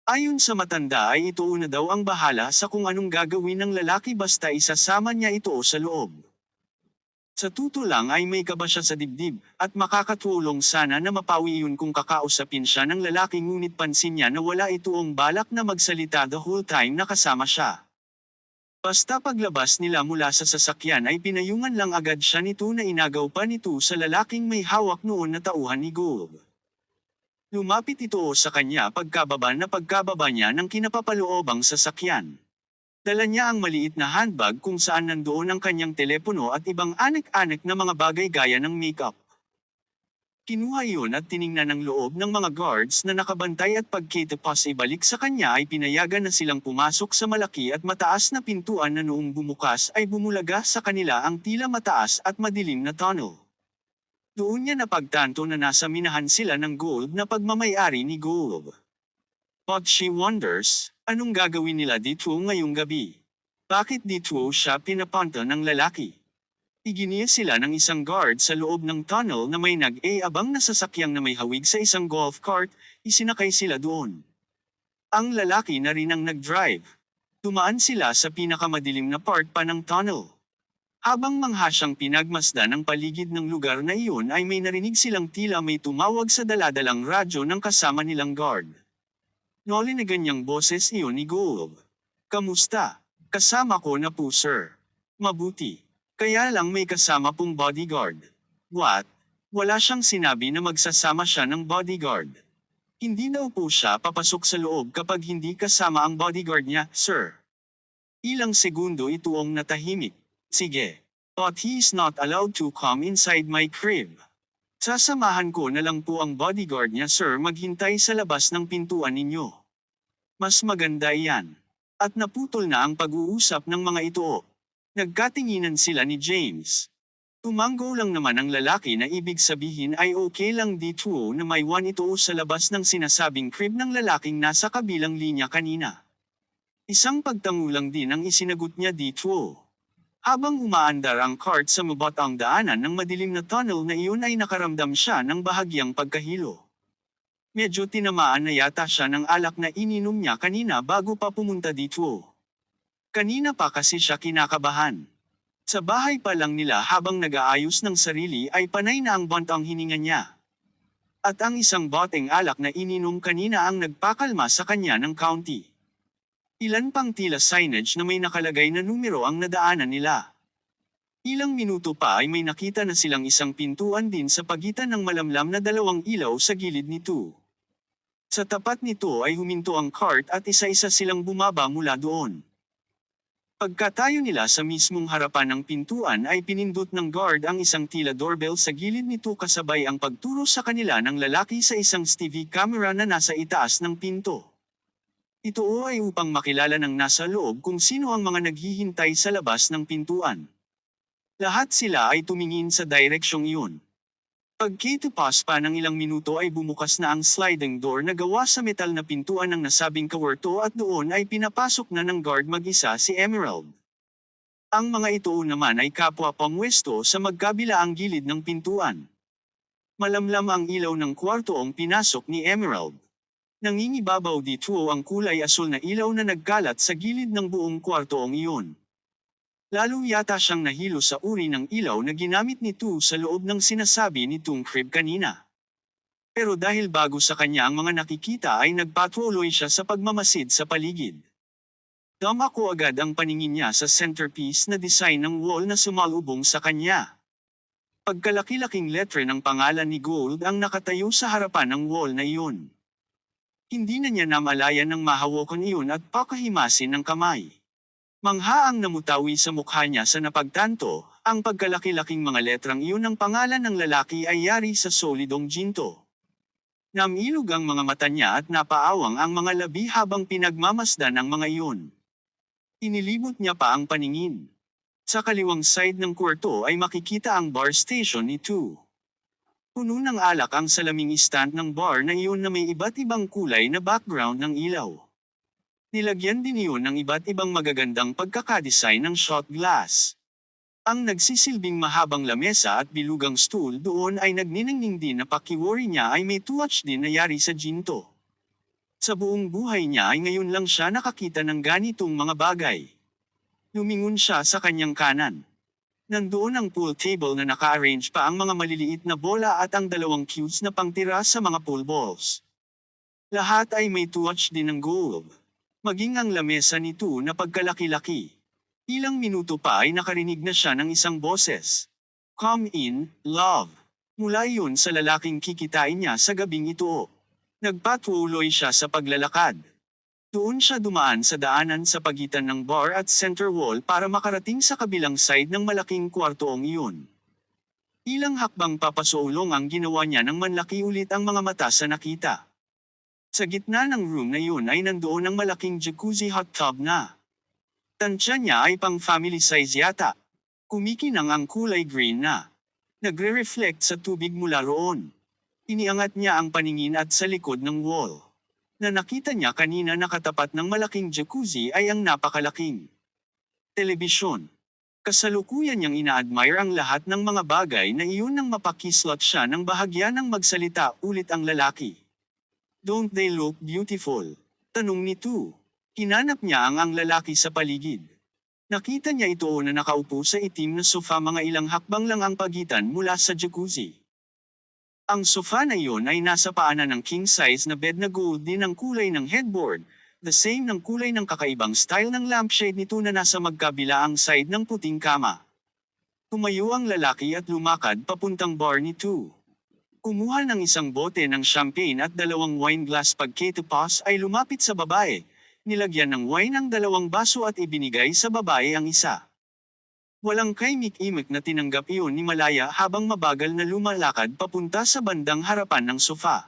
Ayon sa matanda ay ito na daw ang bahala sa kung anong gagawin ng lalaki basta isasama niya ito sa loob. Sa tuto lang ay may kaba siya sa dibdib, at makakatulong sana na mapawi iyon kung kakausapin siya ng lalaki ngunit pansin niya na wala itoong balak na magsalita the whole time na kasama siya. Basta paglabas nila mula sa sasakyan ay pinayungan lang agad siya nito na inagaw pa nito sa lalaking may hawak noon na tauhan ni Gold. Lumapit ito sa kanya pagkababa niya ng kinapapaloobang sasakyan. Dala niya ang maliit na handbag kung saan nandoon ang kanyang telepono at ibang anek-anek na mga bagay gaya ng makeup. Kinuha iyon at tiningnan ng loob ng mga guards na nakabantay at pagkatapos ibalik sa kanya ay pinayagan na silang pumasok sa malaki at mataas na pintuan na noong bumukas ay bumulaga sa kanila ang tila mataas at madilim na tunnel. Doon niya napagtanto na nasa minahan sila ng Gold na pagmamayari ni Gold. But she wonders, anong gagawin nila dito ngayong gabi? Bakit dito siya pinapunta ng lalaki? Iginiya sila ng isang guard sa loob ng tunnel na may nag-abang na sasakyang na may hawig sa isang golf cart, isinakay sila doon. Ang lalaki na rin ang nag-drive. Dumaan sila sa pinakamadilim na part pa ng tunnel. Habang manghasyang pinagmasdan ang paligid ng lugar na iyon ay may narinig silang tila may tumawag sa daladalang radyo ng kasama nilang guard. Noli na ganyang boses iyon ni Gold. "Kamusta? Kasama ko na po sir. Mabuti. Kaya lang may kasama pong bodyguard." "What? Wala siyang sinabi na magsasama siya ng bodyguard. Hindi daw po siya papasok sa loob kapag hindi kasama ang bodyguard niya, sir. Ilang segundo ituong natahimik. Sige. But he is not allowed to come inside my crib. Sasamahan ko na lang po ang bodyguard niya, sir, maghintay sa labas ng pintuan ninyo. Mas maganda iyan. At naputol na ang pag-uusap ng mga ito. Nagkatinginan sila ni James. Tumanggo lang naman ang lalaki na ibig sabihin ay okay lang dito na may one ito sa labas ng sinasabing crib ng lalaking nasa kabilang linya kanina. Isang pagtangulang din ang isinagot niya dito. Habang umaandar ang cart sa mabatang daanan ng madilim na tunnel na iyon ay nakaramdam siya ng bahagyang pagkahilo. Medyo tinamaan na yata siya ng alak na ininom niya kanina bago pa pumunta dito. Kanina pa kasi siya kinakabahan. Sa bahay pa lang nila habang nag-aayos ng sarili ay panay na ang bantang hininga niya. At ang isang boteng alak na ininom kanina ang nagpakalma sa kanya ng county. Ilan pang tila signage na may nakalagay na numero ang nadaanan nila. Ilang minuto pa ay may nakita na silang isang pintuan din sa pagitan ng malamlam na dalawang ilaw sa gilid nito. Sa tapat nito ay huminto ang cart at isa-isa silang bumaba mula doon. Pagkatayo nila sa mismong harapan ng pintuan ay pinindot ng guard ang isang tila doorbell sa gilid nito kasabay ang pagturo sa kanila ng lalaki sa isang TV camera na nasa itaas ng pinto. Ito ay upang makilala ng nasa loob kung sino ang mga naghihintay sa labas ng pintuan. Lahat sila ay tumingin sa direksyong iyon. Pagkatapos pa ng ilang minuto ay bumukas na ang sliding door na gawa sa metal na pintuan ng nasabing kawarto at doon ay pinapasok na ng guard mag-isa si Emerald. Ang mga ito naman ay kapwa pangwesto sa magkabilaang gilid ng pintuan. Malamlam ang ilaw ng kwartoong pinasok ni Emerald. Nangingibabaw dito ang kulay asul na ilaw na nagkalat sa gilid ng buong kwartoong iyon. Lalo yata siyang nahilo sa uri ng ilaw na ginamit nito sa loob ng sinasabi nitong crib kanina. Pero dahil bago sa kanya ang mga nakikita ay nagpatuloy siya sa pagmamasid sa paligid. Damako agad ang paningin niya sa centerpiece na design ng wall na sumalubong sa kanya. Pagkalaki-laking letre ng pangalan ni Gold ang nakatayo sa harapan ng wall na iyon. Hindi na niya namalayan ng mahawakan iyon at pakahimasin ng kamay. Mangha ang namutawi sa mukha niya sa napagtanto, ang pagkalaki-laking mga letrang iyon ng pangalan ng lalaki ay yari sa solidong ginto. Namilog ang mga mata niya at napaawang ang mga labi habang pinagmamasdan ang mga iyon. Inilibot niya pa ang paningin. Sa kaliwang side ng kwarto ay makikita ang bar station nito. Puno ng alak ang salaming stand ng bar na iyon na may iba't ibang kulay na background ng ilaw. Nilagyan din iyon ng iba't ibang magagandang pagkakadesign ng shot glass. Ang nagsisilbing mahabang lamesa at bilugang stool doon ay nagniningning din na pakiwori niya ay may tuwatch din na yari sa ginto. Sa buong buhay niya ay ngayon lang siya nakakita ng ganitong mga bagay. Lumingon siya sa kanyang kanan. Nandoon ang pool table na naka-arrange pa ang mga maliliit na bola at ang dalawang cues na pangtira sa mga pool balls. Lahat ay may tuwatch din ng gold. Maging ang lamesa nito na pagkalaki-laki. Ilang minuto pa ay nakarinig na siya ng isang boses. Come in, love. Mula iyon sa lalaking kikitain niya sa gabing ito. Nagpatuloy siya sa paglalakad. Doon siya dumaan sa daanan sa pagitan ng bar at center wall para makarating sa kabilang side ng malaking kwartoong iyon. Ilang hakbang papasulong ang ginawa niya nang manlaki ulit ang mga mata sa nakita. Sa gitna ng room na iyon ay nandoon ang malaking jacuzzi hot tub na. Tansya niya ay pang family size yata. Kumikinang ang kulay green na. Nagre-reflect sa tubig mula roon. Iniangat niya ang paningin at sa likod ng wall. Na nakita niya kanina nakatapat ng malaking jacuzzi ay ang napakalaking telebisyon. Kasalukuyan niyang ina-admire ang lahat ng mga bagay na iyon nang mapakislot siya ng bahagya ng magsalita ulit ang lalaki. Don't they look beautiful? Tanong nito. Hinanap niya ang lalaki sa paligid. Nakita niya ito na nakaupo sa itim na sofa, mga ilang hakbang lang ang pagitan mula sa jacuzzi. Ang sofa na iyon ay nasa paanan ng king-size na bed na gold din ang kulay ng headboard, the same ng kulay ng kakaibang style ng lampshade nito na nasa magkabilaang side ng puting kama. Tumayo ang lalaki at lumakad papuntang bar nito. Kumuha ng isang bote ng champagne at 2 wine glass pagkatapos ay lumapit sa babae, nilagyan ng wine ang 2 baso at ibinigay sa babae ang isa. Walang kaimik-imik na tinanggap iyon ni Malaya habang mabagal na lumalakad papunta sa bandang harapan ng sofa.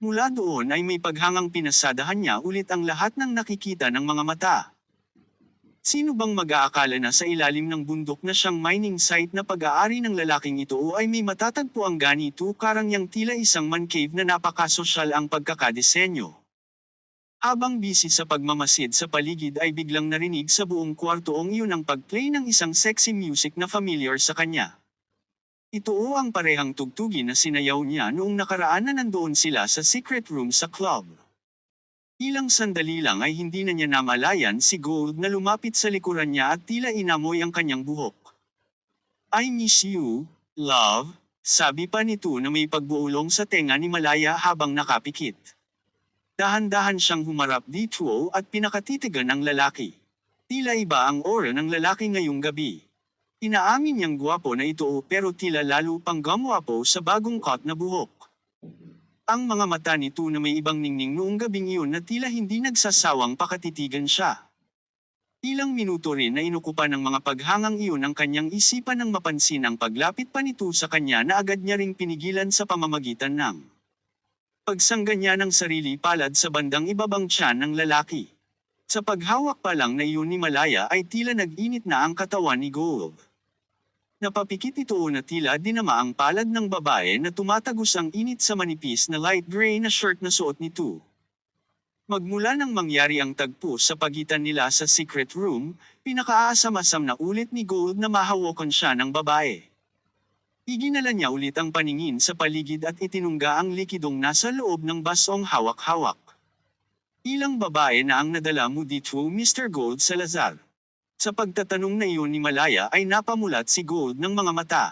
Mula doon ay may paghangang pinasadahan niya ulit ang lahat ng nakikita ng mga mata. Sino bang mag-aakala na sa ilalim ng bundok na siyang mining site na pag-aari ng lalaking ito ay may matatagpo ang ganito karangyang tila isang man cave na napakasosyal ang pagkakadesenyo. Habang busy sa pagmamasid sa paligid ay biglang narinig sa buong kwartoong iyon ang pag-play ng isang sexy music na familiar sa kanya. Ito ang parehang tugtugin na sinayaw niya noong nakaraan na nandoon sila sa secret room sa club. Ilang sandali lang ay hindi na niya namalayan si Gold na lumapit sa likuran niya at tila inamoy ang kanyang buhok. "I miss you, love," sabi pa nito na may pagbuulong sa tenga ni Malaya habang nakapikit. Dahan-dahan siyang humarap dito at pinakatitigan ang lalaki. Tila iba ang aura ng lalaki ngayong gabi. Inaamin niyang gwapo na ito pero tila lalo pang gumwapo sa bagong cut na buhok. Ang mga mata nito na may ibang ningning noong gabing iyon na tila hindi nagsasawang pakatitigan siya. Ilang minuto rin na inukupa ng mga paghangang iyon ang kanyang isipan nang mapansin ang paglapit pa nito sa kanya na agad niya ring pinigilan sa pamamagitan ng pagsangga niya ng sarili palad sa bandang ibabang tiyan ng lalaki. Sa paghawak pa lang na iyon ni Malaya ay tila nag-init na ang katawan ni Gold. Napapikit ito na tila dinama ang palad ng babae na tumatagos ang init sa manipis na light gray na shirt na suot nito. Magmula nang mangyari ang tagpo sa pagitan nila sa secret room, pinakaasam-asam na ulit ni Gold na mahawakan siya ng babae. Iginala niya ulit ang paningin sa paligid at itinungga ang likidong nasa loob ng basong hawak-hawak. "Ilang babae na ang nadala mo dito, Mr. Gold Salazar?" Sa pagtatanong na iyon ni Malaya ay napamulat si Gold ng mga mata.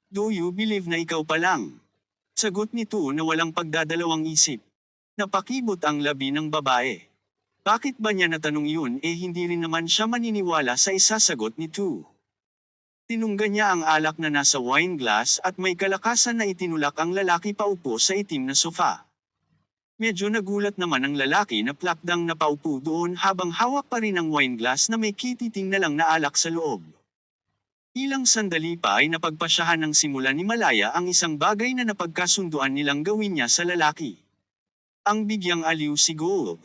"Do you believe na ikaw pa lang?" Sagot nito na walang pagdadalawang isip. Napakibot ang labi ng babae. Bakit ba niya natanong iyon hindi rin naman siya maniniwala sa isasagot nito? Tinungga niya ang alak na nasa wine glass at may kalakasan na itinulak ang lalaki paupo sa itim na sofa. Medyo nagulat naman ang lalaki na plakdang napaupo doon habang hawak pa rin ang wine glass na may kititing na lang na alak sa loob. Ilang sandali pa ay napagpasyahan ng simula ni Malaya ang isang bagay na napagkasunduan nilang gawin niya sa lalaki. Ang bigyang aliw si Gold.